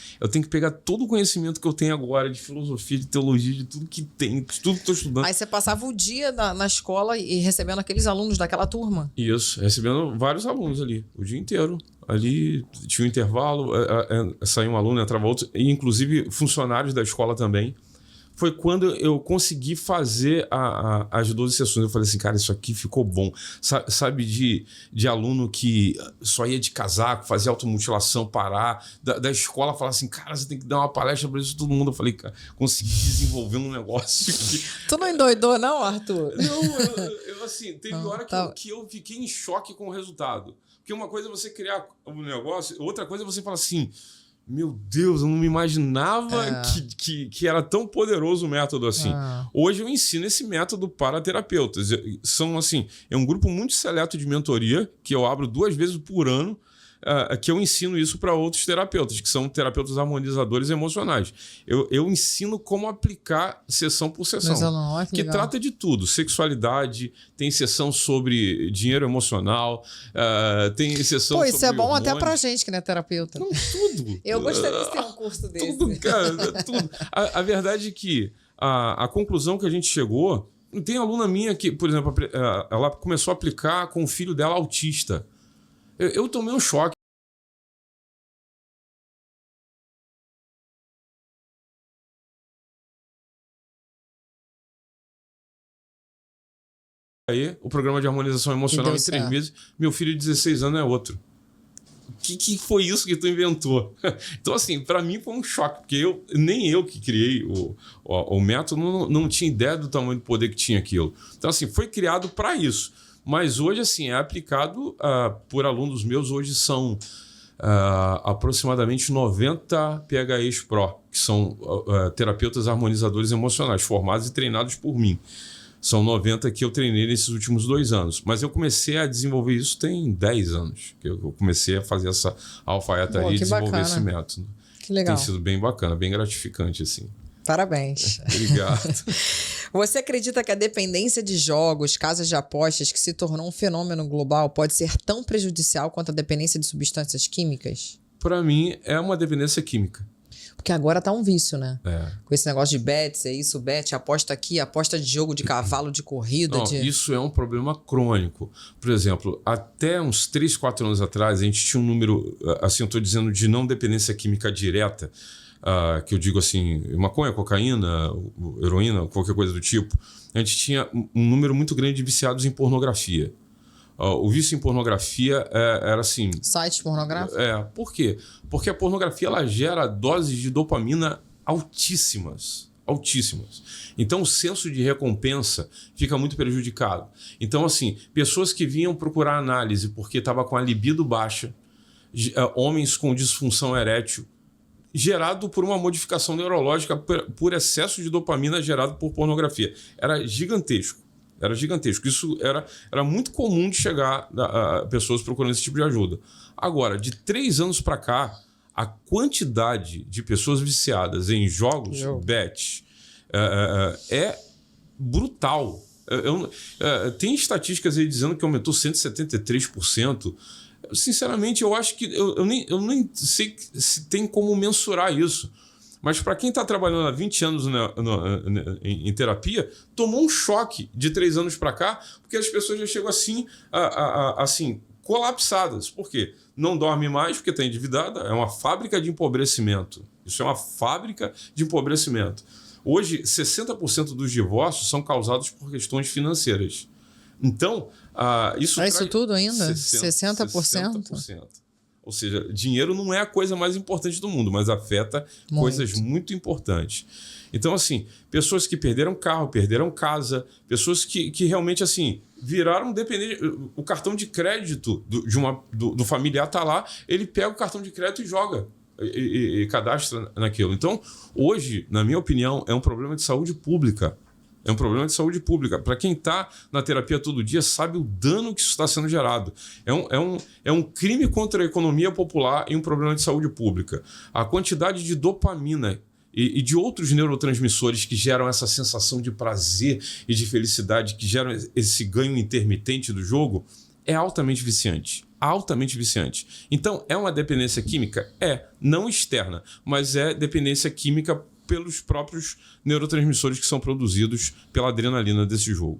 S2: pegar todo o conhecimento que eu tenho agora de filosofia, de teologia, de tudo que tem, de tudo que estou estudando.
S1: Aí você passava o dia na escola e recebendo aqueles alunos daquela turma.
S2: Isso, recebendo vários alunos ali, o dia inteiro. Ali tinha um intervalo, saía um aluno, entrava outro, e inclusive funcionários da escola também. Foi quando eu consegui fazer as 12 sessões. Eu falei assim, cara, isso aqui ficou bom. Sabe de aluno que só ia de casaco, fazia automutilação, parar. Da escola falar assim, cara, você tem que dar uma palestra para isso todo mundo. Eu falei, cara, consegui desenvolver um negócio que...
S1: Tu não endoidou não, Arthur?
S2: Não, eu assim, teve hora que eu fiquei em choque com o resultado. Porque uma coisa é você criar um negócio, outra coisa é você falar assim... Meu Deus, eu não me imaginava que era tão poderoso o método assim. Hoje eu ensino esse método para terapeutas. São assim, é um grupo muito seleto de mentoria que eu abro 2 vezes por ano. que eu ensino isso para outros terapeutas, que são terapeutas harmonizadores emocionais. Eu ensino como aplicar sessão por sessão, que trata de tudo. Sexualidade, tem sessão sobre dinheiro emocional, tem sessão sobre
S1: isso é bom
S2: hormônios.
S1: Até pra gente que não é terapeuta.
S2: Não, tudo.
S1: Eu gostaria de ter um curso desse.
S2: Tudo, cara, tudo. A verdade é que a conclusão que a gente chegou... Tem aluna minha que, por exemplo, ela começou a aplicar com o filho dela autista. Eu tomei um choque. Aí, o programa de harmonização emocional em 3 meses, meu filho de 16 anos é outro. O que foi isso que tu inventou? Então, assim, para mim foi um choque, porque nem eu que criei o método não tinha ideia do tamanho do poder que tinha aquilo. Então, assim, foi criado para isso. Mas hoje, assim, é aplicado por alunos meus. Hoje são aproximadamente 90 PHEs Pro, que são terapeutas harmonizadores emocionais, formados e treinados por mim. São 90 que eu treinei nesses últimos 2 anos. Mas eu comecei a desenvolver isso tem 10 anos. Que eu comecei a fazer essa alfaiataria e desenvolver bacana. Esse método.
S1: Que legal.
S2: Tem sido bem bacana, bem gratificante, assim.
S1: Parabéns.
S2: Obrigado.
S1: Você acredita que a dependência de jogos, casas de apostas, que se tornou um fenômeno global, pode ser tão prejudicial quanto a dependência de substâncias químicas?
S2: Para mim, é uma dependência química.
S1: Porque agora tá um vício, né?
S2: É.
S1: Com esse negócio de bets, aposta aqui, aposta de jogo de cavalo, de corrida.
S2: Isso é um problema crônico. Por exemplo, até uns 3, 4 anos atrás, a gente tinha um número, assim, eu estou dizendo de não dependência química direta, que eu digo assim, maconha, cocaína, heroína, qualquer coisa do tipo. A gente tinha um número muito grande de viciados em pornografia. O vício em pornografia era assim...
S1: Sites pornográficos?
S2: Por quê? Porque a pornografia ela gera doses de dopamina altíssimas. Altíssimas. Então o senso de recompensa fica muito prejudicado. Então, assim, pessoas que vinham procurar análise porque estava com a libido baixa, homens com disfunção erétil, gerado por uma modificação neurológica por excesso de dopamina gerado por pornografia. Era gigantesco. Era gigantesco. Isso era muito comum de chegar a pessoas procurando esse tipo de ajuda. Agora, de 3 anos para cá, a quantidade de pessoas viciadas em jogos, bets, é brutal. Tem estatísticas aí dizendo que aumentou 173%. Sinceramente, eu acho que eu nem sei se tem como mensurar isso. Mas para quem está trabalhando há 20 anos em terapia, tomou um choque de 3 anos para cá, porque as pessoas já chegam assim colapsadas. Por quê? Não dorme mais porque está endividada, é uma fábrica de empobrecimento. Isso é uma fábrica de empobrecimento. Hoje, 60% dos divórcios são causados por questões financeiras. Então,
S1: isso tudo ainda?
S2: 60%? 60%. Ou seja, dinheiro não é a coisa mais importante do mundo, mas afeta coisas muito importantes. Então, assim, pessoas que perderam carro, perderam casa, pessoas que realmente, assim, viraram dependentes. O cartão de crédito do familiar está lá, ele pega o cartão de crédito e joga e cadastra naquilo. Então, hoje, na minha opinião, é um problema de saúde pública. É um problema de saúde pública. Para quem está na terapia todo dia, sabe o dano que isso está sendo gerado. É um crime contra a economia popular e um problema de saúde pública. A quantidade de dopamina e de outros neurotransmissores que geram essa sensação de prazer e de felicidade, que geram esse ganho intermitente do jogo, é altamente viciante. Altamente viciante. Então, é uma dependência química? Não externa, mas é dependência química pelos próprios neurotransmissores que são produzidos pela adrenalina desse jogo.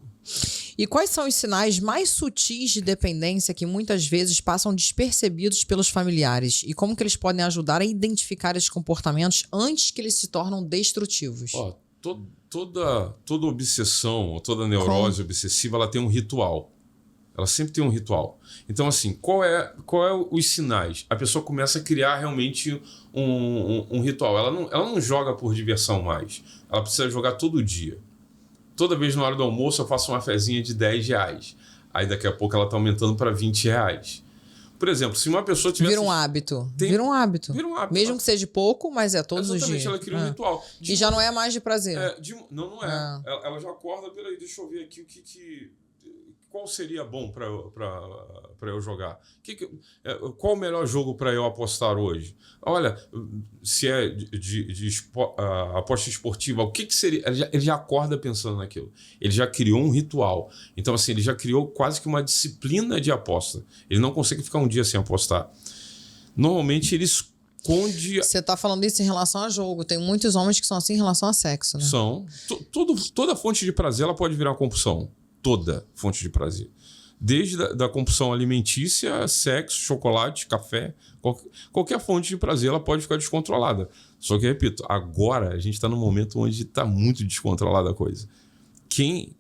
S1: E quais são os sinais mais sutis de dependência que muitas vezes passam despercebidos pelos familiares? E como que eles podem ajudar a identificar esses comportamentos antes que eles se tornam destrutivos?
S2: Toda obsessão, toda neurose obsessiva, ela tem um ritual. Ela sempre tem um ritual. Então, assim, qual é os sinais? A pessoa começa a criar realmente um ritual. Ela não joga por diversão mais. Ela precisa jogar todo dia. Toda vez na hora do almoço eu faço uma fezinha de R$10. Aí daqui a pouco ela está aumentando para R$20. Por exemplo, se uma pessoa tiver...
S1: Vira um hábito. Vira um hábito. Mesmo que seja pouco, mas todos os dias.
S2: Ela cria um ritual.
S1: E já não é mais de prazer.
S2: Não é. Ela já acorda, peraí, deixa eu ver aqui qual seria bom para eu jogar? Qual o melhor jogo para eu apostar hoje? Olha, se é aposta esportiva, o que seria? Ele já acorda pensando naquilo. Ele já criou um ritual. Então, assim, ele já criou quase que uma disciplina de aposta. Ele não consegue ficar um dia sem apostar. Normalmente, ele esconde...
S1: Você tá falando isso em relação a jogo. Tem muitos homens que são assim em relação a sexo, né?
S2: São. Toda fonte de prazer ela pode virar uma compulsão. Toda fonte de prazer. Desde da compulsão alimentícia, sexo, chocolate, café. Qualquer fonte de prazer ela pode ficar descontrolada. Só que, repito, agora a gente está num momento onde está muito descontrolada a coisa. Quem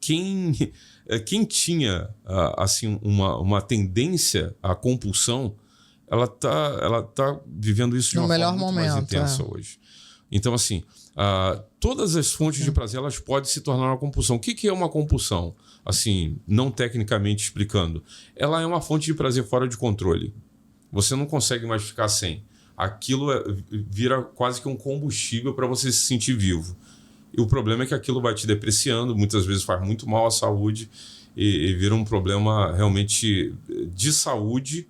S2: tinha assim, uma tendência à compulsão, ela tá vivendo isso de uma forma muito mais intensa hoje. Então, assim, todas as fontes de prazer elas podem se tornar uma compulsão. O que é uma compulsão? Assim, não tecnicamente explicando. Ela é uma fonte de prazer fora de controle. Você não consegue mais ficar sem. Aquilo vira quase que um combustível para você se sentir vivo. E o problema é que aquilo vai te depreciando, muitas vezes faz muito mal à saúde e vira um problema realmente de saúde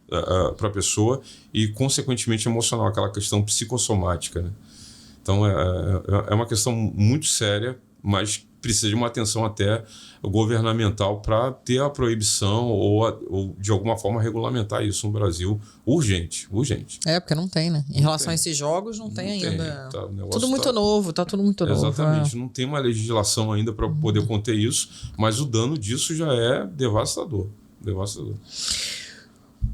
S2: para a pessoa e, consequentemente, emocional, aquela questão psicossomática, né? Então, é uma questão muito séria, mas precisa de uma atenção até governamental para ter a proibição ou, de alguma forma, regulamentar isso no Brasil. Urgente.
S1: Porque não tem, né? Em relação a esses jogos, não tem ainda. Tudo muito novo, tá tudo muito novo.
S2: Exatamente. Não tem uma legislação ainda para poder conter isso, mas o dano disso já é devastador.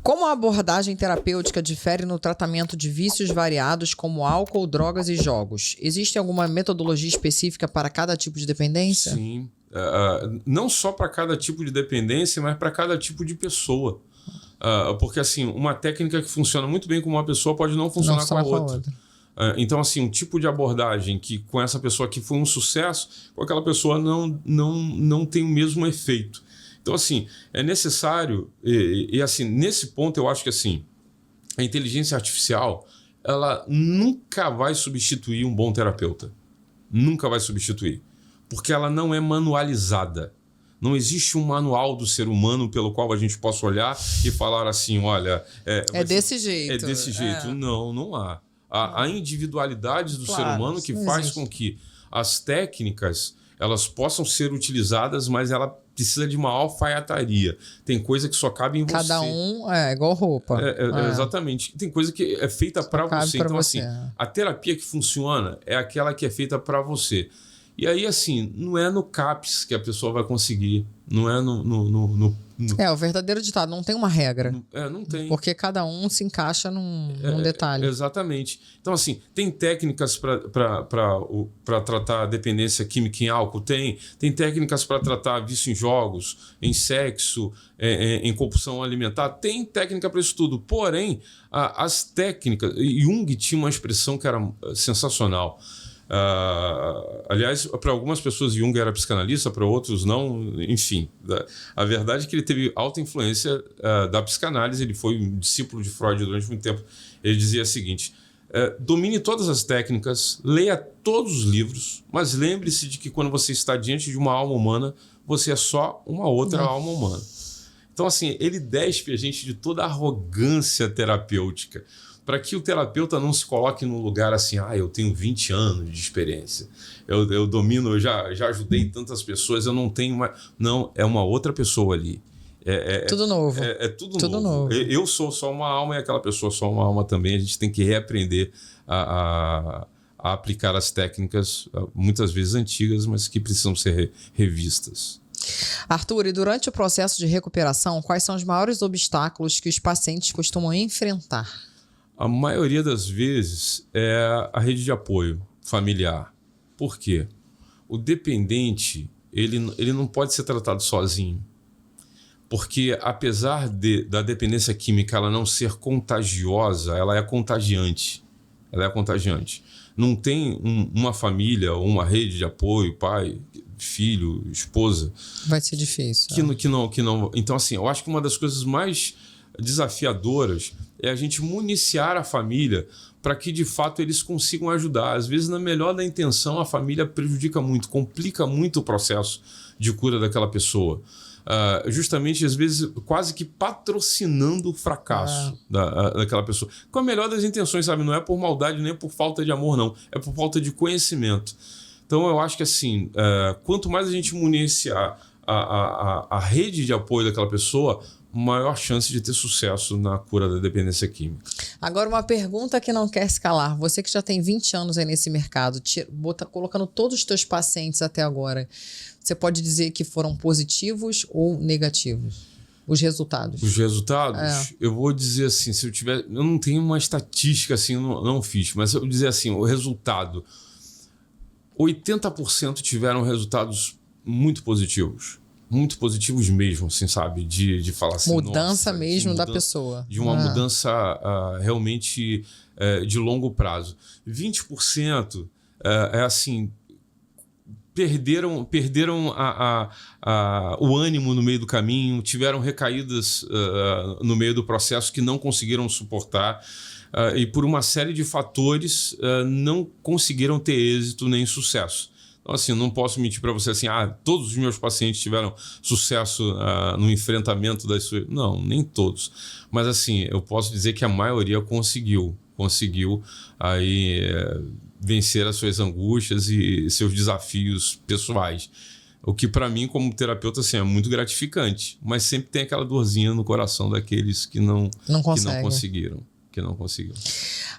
S1: Como a abordagem terapêutica difere no tratamento de vícios variados como álcool, drogas e jogos? Existe alguma metodologia específica para cada tipo de dependência?
S2: Sim. Não só para cada tipo de dependência, mas para cada tipo de pessoa. Porque, assim, uma técnica que funciona muito bem com uma pessoa pode não funcionar com a outra. Então, assim, um tipo de abordagem que com essa pessoa que foi um sucesso, com aquela pessoa não tem o mesmo efeito. Então, assim, é necessário... E assim, nesse ponto, eu acho que, assim, a inteligência artificial, ela nunca vai substituir um bom terapeuta. Nunca vai substituir. Porque ela não é manualizada. Não existe um manual do ser humano pelo qual a gente possa olhar e falar assim, olha...
S1: desse jeito.
S2: É desse jeito. Não há. A individualidade do ser humano que faz com que as técnicas elas possam ser utilizadas, mas ela precisa de uma alfaiataria. Tem coisa que só cabe em você.
S1: Cada um é igual roupa.
S2: Exatamente. Tem coisa que é feita para você. Então, assim, a terapia que funciona é aquela que é feita para você. E aí, assim, não é no CAPS que a pessoa vai conseguir. Não é no
S1: o verdadeiro ditado. Não tem uma regra.
S2: Não tem.
S1: Porque cada um se encaixa num detalhe.
S2: Exatamente. Então, assim, tem técnicas para tratar dependência química em álcool? Tem técnicas para tratar vício em jogos, em sexo, em compulsão alimentar? Tem técnica para isso tudo. Porém, as técnicas... Jung tinha uma expressão que era sensacional. Aliás, para algumas pessoas Jung era psicanalista, para outros não, enfim. A verdade é que ele teve alta influência da psicanálise, ele foi um discípulo de Freud durante muito tempo. Ele dizia o seguinte, domine todas as técnicas, leia todos os livros, mas lembre-se de que quando você está diante de uma alma humana, você é só uma outra alma humana. Então, assim, ele despe a gente de toda a arrogância terapêutica, para que o terapeuta não se coloque num lugar assim, eu tenho 20 anos de experiência, eu domino, eu já ajudei tantas pessoas, eu não tenho mais... Não, é uma outra pessoa ali.
S1: Tudo novo.
S2: Tudo novo. Eu sou só uma alma e aquela pessoa só uma alma também. A gente tem que reaprender a aplicar as técnicas, muitas vezes antigas, mas que precisam ser revistas.
S1: Arthur, e durante o processo de recuperação, quais são os maiores obstáculos que os pacientes costumam enfrentar?
S2: A maioria das vezes é a rede de apoio familiar. Por quê? O dependente, ele não pode ser tratado sozinho. Porque apesar da dependência química ela não ser contagiosa, ela é contagiante. Não tem uma família ou uma rede de apoio, pai, filho, esposa.
S1: Vai ser difícil.
S2: Que não. Então, assim, eu acho que uma das coisas mais desafiadoras é a gente municiar a família para que, de fato, eles consigam ajudar. Às vezes, na melhor da intenção, a família prejudica muito, complica muito o processo de cura daquela pessoa. justamente, às vezes, quase que patrocinando o fracasso daquela pessoa. Com a melhor das intenções, sabe? Não é por maldade, nem por falta de amor, não. É por falta de conhecimento. Então, eu acho que, assim, quanto mais a gente municiar a rede de apoio daquela pessoa, maior chance de ter sucesso na cura da dependência química.
S1: Agora, uma pergunta que não quer se calar. Você que já tem 20 anos aí nesse mercado, colocando todos os teus pacientes até agora, você pode dizer que foram positivos ou negativos? Os resultados.
S2: Os resultados? Eu vou dizer assim, se eu tiver... Eu não tenho uma estatística assim, não fiz, mas eu vou dizer assim, o resultado... 80% tiveram resultados muito positivos. Muito positivos mesmo, assim, sabe? De falar assim...
S1: Mudança mesmo da pessoa.
S2: De uma mudança realmente de longo prazo. 20% é assim... Perderam o ânimo no meio do caminho, tiveram recaídas no meio do processo que não conseguiram suportar e por uma série de fatores não conseguiram ter êxito nem sucesso. Então, assim, não posso mentir para você assim, todos os meus pacientes tiveram sucesso no enfrentamento das suas... Não, nem todos. Mas, assim, eu posso dizer que a maioria conseguiu aí vencer as suas angústias e seus desafios pessoais. O que, para mim, como terapeuta, assim, é muito gratificante. Mas sempre tem aquela dorzinha no coração daqueles que não conseguiram.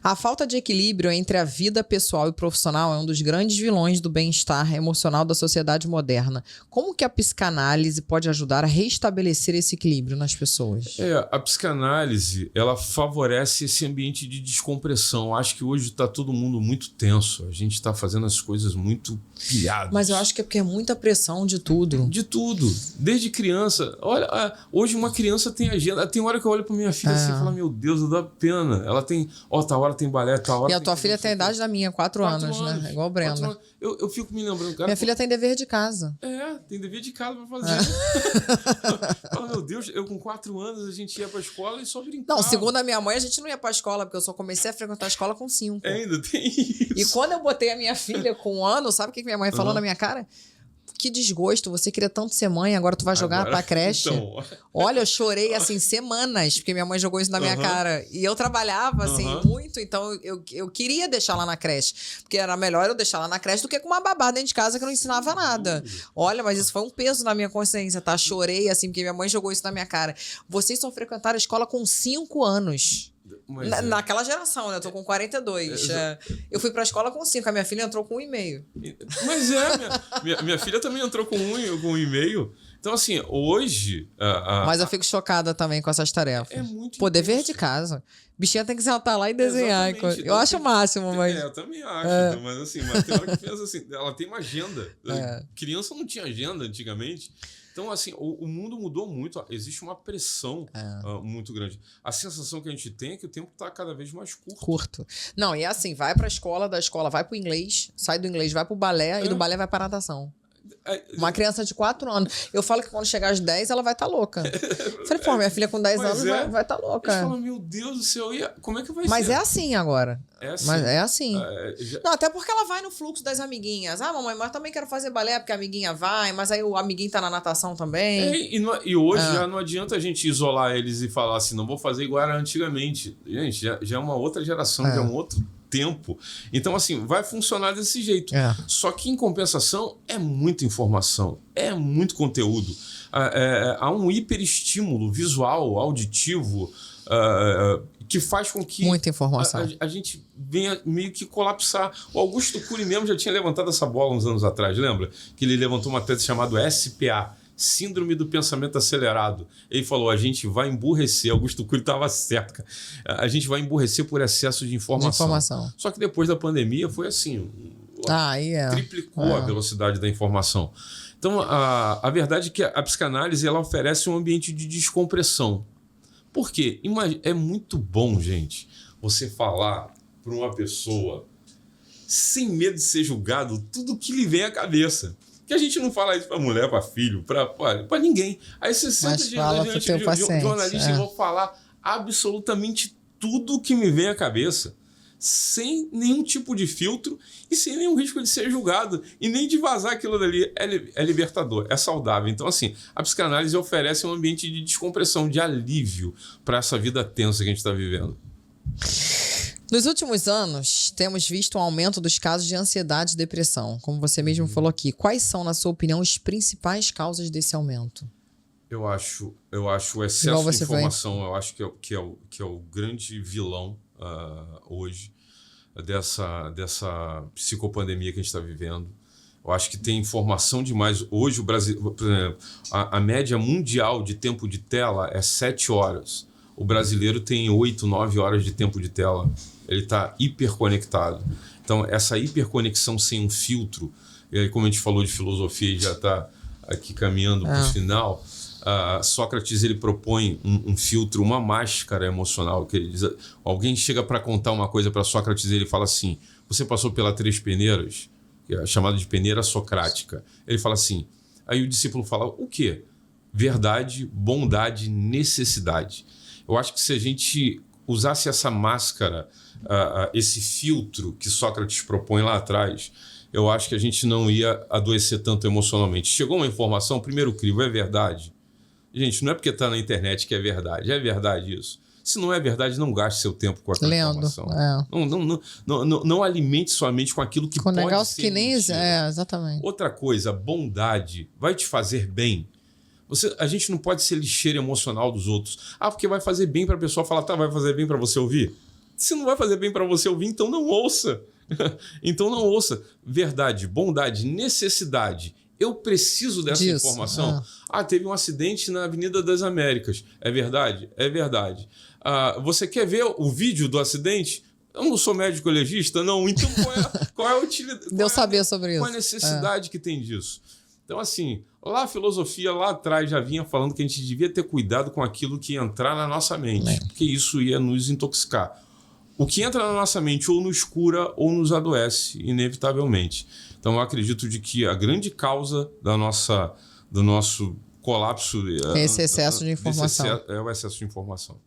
S2: A
S1: falta de equilíbrio entre a vida pessoal e profissional é um dos grandes vilões do bem-estar emocional da sociedade moderna. Como que a psicanálise pode ajudar a restabelecer esse equilíbrio nas pessoas?
S2: A psicanálise, ela favorece esse ambiente de descompressão. Acho que hoje está todo mundo muito tenso. A gente está fazendo as coisas muito pilhadas.
S1: Mas eu acho que é porque é muita pressão de tudo.
S2: De tudo. Desde criança. Olha, hoje uma criança tem agenda. Tem hora que eu olho para minha filha assim e falo, meu Deus, não dá pena. Ela tem, tal hora tem balé, tal hora...
S1: E a tua filha tem a idade da minha, 4 anos, né? É igual o Brenda.
S2: Eu fico me lembrando, cara...
S1: Minha filha tem dever de casa.
S2: Tem dever de casa pra fazer. Oh, meu Deus, eu com 4 anos a gente ia pra escola e só brincava.
S1: Não, segundo a minha mãe, a gente não ia pra escola, porque eu só comecei a frequentar a escola com 5.
S2: Ainda tem isso.
S1: E quando eu botei a minha filha com 1 ano, sabe o que minha mãe falou na minha cara? Que desgosto, você queria tanto ser mãe, agora tu vai jogar pra creche. Então... Olha, eu chorei assim semanas, porque minha mãe jogou isso na minha cara. E eu trabalhava assim muito, então eu queria deixar lá na creche. Porque era melhor eu deixar lá na creche do que com uma babá dentro de casa que não ensinava nada. Olha, mas isso foi um peso na minha consciência, tá? Chorei assim, porque minha mãe jogou isso na minha cara. Vocês só frequentaram a escola com 5 anos. Naquela geração, né? Eu tô com 42. Eu fui pra escola com 5, a minha filha entrou com 1,5.
S2: Mas minha filha também entrou com 1,5. Então, assim, hoje...
S1: Mas eu fico chocada também com essas tarefas.
S2: É muito
S1: Pô, dever de casa. Bichinha tem que sentar lá e desenhar. Eu acho o máximo, mas...
S2: eu também acho. Mas assim, tem hora que pensa assim, ela tem uma agenda. Criança não tinha agenda antigamente. Então, assim, o mundo mudou muito. Existe uma pressão muito grande. A sensação que a gente tem é que o tempo está cada vez mais curto.
S1: Não, e é assim, vai para a escola, da escola vai para o inglês, sai do inglês, vai para o balé e do balé vai para a natação. Uma criança de 4 anos. Eu falo que quando chegar às 10, ela vai estar louca. Eu falei, pô, minha filha com 10 anos vai estar louca.
S2: Eu falo, meu Deus do céu, como é que vai ser?
S1: Mas é assim agora. Mas é assim.
S2: Já...
S1: Não, até porque ela vai no fluxo das amiguinhas. Mamãe, mas também quero fazer balé porque a amiguinha vai, mas aí o amiguinho tá na natação também.
S2: E hoje já não adianta a gente isolar eles e falar assim, não vou fazer igual era antigamente. Gente, já é uma outra geração, já é um outro tempo. Então, assim, vai funcionar desse jeito. Só que, em compensação, é muita informação, é muito conteúdo. Há um hiperestímulo visual, auditivo, que faz com que
S1: muita informação.
S2: A gente venha meio que colapsar. O Augusto Cury mesmo já tinha levantado essa bola uns anos atrás, lembra? Que ele levantou uma tese chamada SPA, Síndrome do Pensamento Acelerado. Ele falou, a gente vai emburrecer. Augusto Cury estava certo, cara. A gente vai emburrecer por excesso de informação. Só que depois da pandemia foi assim, triplicou a velocidade da informação. Então, a verdade é que a psicanálise ela oferece um ambiente de descompressão. Por quê? É muito bom, gente, você falar para uma pessoa sem medo de ser julgado tudo que lhe vem à cabeça. Que a gente não fala isso para mulher, para filho, para ninguém. Aí você senta diante de um jornalista e vou falar absolutamente tudo que me vem à cabeça. sem nenhum tipo de filtro e sem nenhum risco de ser julgado e nem de vazar aquilo dali. É libertador, é saudável. Então, assim, a psicanálise oferece um ambiente de descompressão, de alívio para essa vida tensa que a gente está vivendo.
S1: Nos últimos anos, temos visto um aumento dos casos de ansiedade e depressão, como você mesmo falou aqui. Quais são, na sua opinião, as principais causas desse aumento?
S2: Eu acho o excesso de informação, eu acho que é o grande vilão hoje dessa psicopandemia que a gente está vivendo. Eu acho que tem informação demais. Hoje, o Brasil, por exemplo, a média mundial de tempo de tela é 7 horas. O brasileiro tem 8, 9 horas de tempo de tela. Ele está hiperconectado. Então, essa hiperconexão sem um filtro, e aí, como a gente falou de filosofia e já está aqui caminhando para o final, Sócrates ele propõe um filtro, uma máscara emocional. Que ele diz, alguém chega para contar uma coisa para Sócrates e ele fala assim: você passou pelas 3 peneiras, que é chamada de peneira socrática. Ele fala assim, aí o discípulo fala, o quê? Verdade, bondade, necessidade. Eu acho que se a gente usasse essa máscara, esse filtro que Sócrates propõe lá atrás, eu acho que a gente não ia adoecer tanto emocionalmente. Chegou uma informação, primeiro crivo, é verdade? Gente, não é porque está na internet que é verdade isso. Se não é verdade, não gaste seu tempo com aquela informação. Não alimente sua mente com aquilo que
S1: com
S2: pode ser
S1: negócio que nem
S2: mentira.
S1: Exatamente.
S2: Outra coisa, bondade vai te fazer bem. A gente não pode ser lixeiro emocional dos outros. Porque vai fazer bem para a pessoa falar, vai fazer bem para você ouvir? Se não vai fazer bem para você ouvir, então não ouça. Então não ouça. Verdade, bondade, necessidade. Eu preciso dessa informação. Teve um acidente na Avenida das Américas. É verdade? É verdade. Você quer ver o vídeo do acidente? Eu não sou médico legista, não. Então qual é a utilidade?
S1: Saber sobre isso.
S2: Qual a necessidade que tem disso? Então, assim, lá a filosofia lá atrás já vinha falando que a gente devia ter cuidado com aquilo que ia entrar na nossa mente, porque isso ia nos intoxicar. O que entra na nossa mente ou nos cura ou nos adoece, inevitavelmente. Então, eu acredito de que a grande causa do nosso colapso
S1: esse excesso de informação.
S2: É o excesso de informação.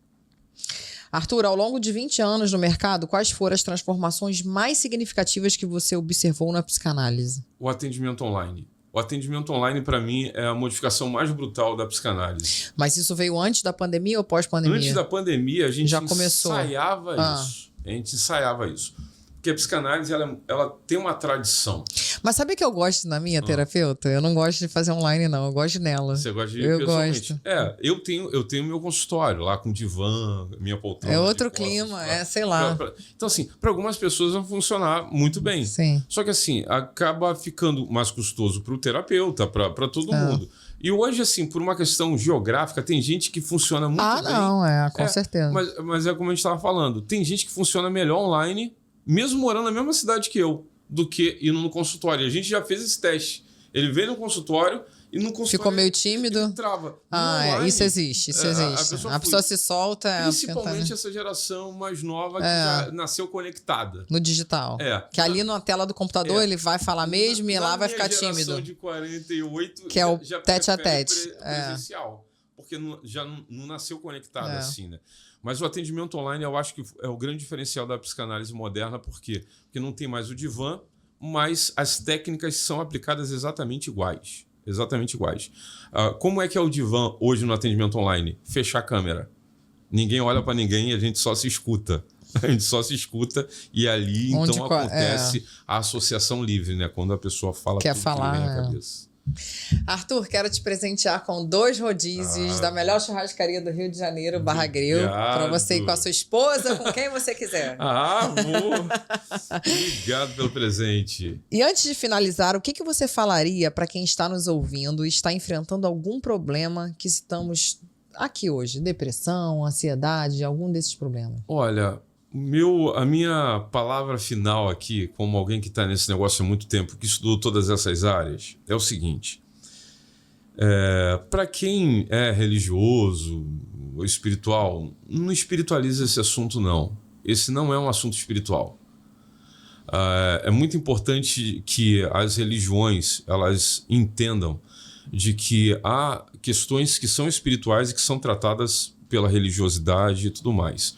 S1: Arthur, ao longo de 20 anos no mercado, quais foram as transformações mais significativas que você observou na psicanálise?
S2: O atendimento online. O atendimento online, para mim, é a modificação mais brutal da psicanálise.
S1: Mas isso veio antes da pandemia ou pós-pandemia?
S2: Antes da pandemia, a gente
S1: já começou.
S2: ensaiava isso. A gente ensaiava isso. Porque a psicanálise, ela tem uma tradição.
S1: Mas sabe que eu gosto na minha terapeuta? Eu não gosto de fazer online, não. Eu gosto nela.
S2: Você gosta de ir pessoalmente? Gosto. Eu tenho meu consultório lá com divã, minha poltrona.
S1: É outro clima, sei lá.
S2: Então, assim, para algumas pessoas vai funcionar muito bem.
S1: Sim.
S2: Só que, assim, acaba ficando mais custoso para o terapeuta, para todo mundo. E hoje, assim, por uma questão geográfica, tem gente que funciona muito bem.
S1: Com certeza.
S2: Mas é como a gente estava falando. Tem gente que funciona melhor online, mesmo morando na mesma cidade que eu, do que ir no consultório. A gente já fez esse teste. Ele veio no consultório e no consultório...
S1: Ficou meio tímido?
S2: Trava.
S1: Online, isso existe. A pessoa se solta...
S2: Principalmente essa geração mais nova que já nasceu conectada.
S1: No digital. Que ali na tela do computador ele vai falar mesmo e lá vai ficar tímido.
S2: A geração de 48
S1: que é o tete-a-tete.
S2: Presencial. Porque já não nasceu conectada assim, né? Mas o atendimento online eu acho que é o grande diferencial da psicanálise moderna. Por quê? Porque não tem mais o divã, mas as técnicas são aplicadas exatamente iguais. Exatamente iguais. Como é que é o divã hoje no atendimento online? Fechar a câmera. Ninguém olha para ninguém e a gente só se escuta. A gente só se escuta e ali então acontece a associação livre, né? Quando a pessoa fala tudo que vem na cabeça.
S1: Arthur, quero te presentear com 2 rodízios da melhor churrascaria do Rio de Janeiro, Barra Grill, para você ir com a sua esposa, com quem você quiser.
S2: Amor! Obrigado pelo presente.
S1: E antes de finalizar, o que você falaria para quem está nos ouvindo e está enfrentando algum problema que estamos aqui hoje? Depressão, ansiedade, algum desses problemas?
S2: Olha, a minha palavra final aqui, como alguém que está nesse negócio há muito tempo, que estudou todas essas áreas, é o seguinte. Para quem é religioso ou espiritual, não espiritualiza esse assunto, não. Esse não é um assunto espiritual. É muito importante que as religiões elas entendam de que há questões que são espirituais e que são tratadas pela religiosidade e tudo mais.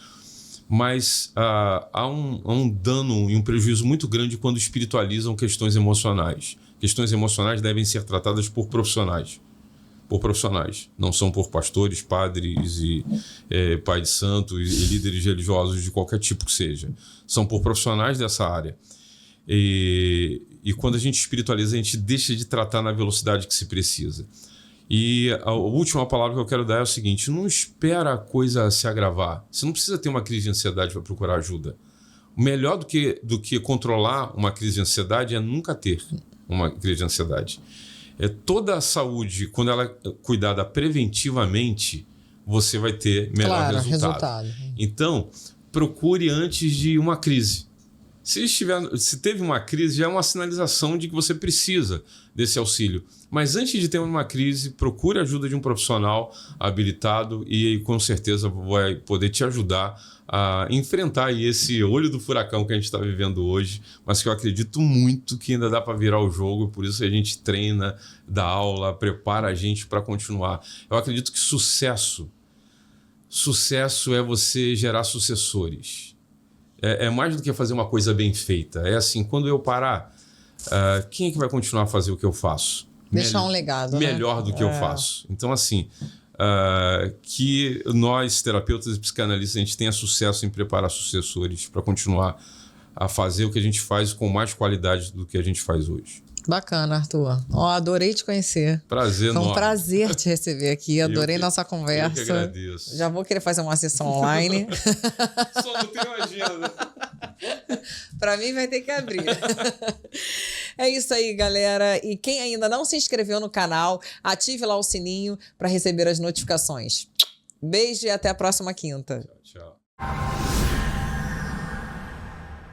S2: Mas há um dano e um prejuízo muito grande quando espiritualizam questões emocionais. Questões emocionais devem ser tratadas por profissionais. Por profissionais. Não são por pastores, padres e pai de santo e líderes religiosos de qualquer tipo que seja. São por profissionais dessa área. E quando a gente espiritualiza, a gente deixa de tratar na velocidade que se precisa. E a última palavra que eu quero dar é o seguinte: não espera a coisa se agravar. Você não precisa ter uma crise de ansiedade para procurar ajuda. O melhor do que controlar uma crise de ansiedade é nunca ter uma crise de ansiedade. Toda a saúde, quando ela é cuidada preventivamente, você vai ter melhor resultado. Então, procure antes de uma crise. Se teve uma crise, já é uma sinalização de que você precisa desse auxílio. Mas antes de ter uma crise, procure a ajuda de um profissional habilitado e com certeza vai poder te ajudar a enfrentar aí esse olho do furacão que a gente está vivendo hoje, mas que eu acredito muito que ainda dá para virar o jogo, por isso a gente treina, dá aula, prepara a gente para continuar. Eu acredito que sucesso é você gerar sucessores. É mais do que fazer uma coisa bem feita. É assim, quando eu parar, quem é que vai continuar a fazer o que eu faço?
S1: Deixar um legado,
S2: melhor do que eu faço. Então, assim, que nós, terapeutas e psicanalistas, a gente tenha sucesso em preparar sucessores para continuar a fazer o que a gente faz com mais qualidade do que a gente faz hoje.
S1: Bacana, Arthur. Adorei te conhecer.
S2: Prazer,
S1: Foi um prazer te receber aqui. Adorei nossa conversa.
S2: Eu que agradeço.
S1: Já vou querer fazer uma sessão online.
S2: Só não tenho agenda.
S1: Para mim vai ter que abrir. É isso aí, galera. E quem ainda não se inscreveu no canal, ative lá o sininho para receber as notificações. Beijo e até a próxima quinta.
S2: Tchau, tchau.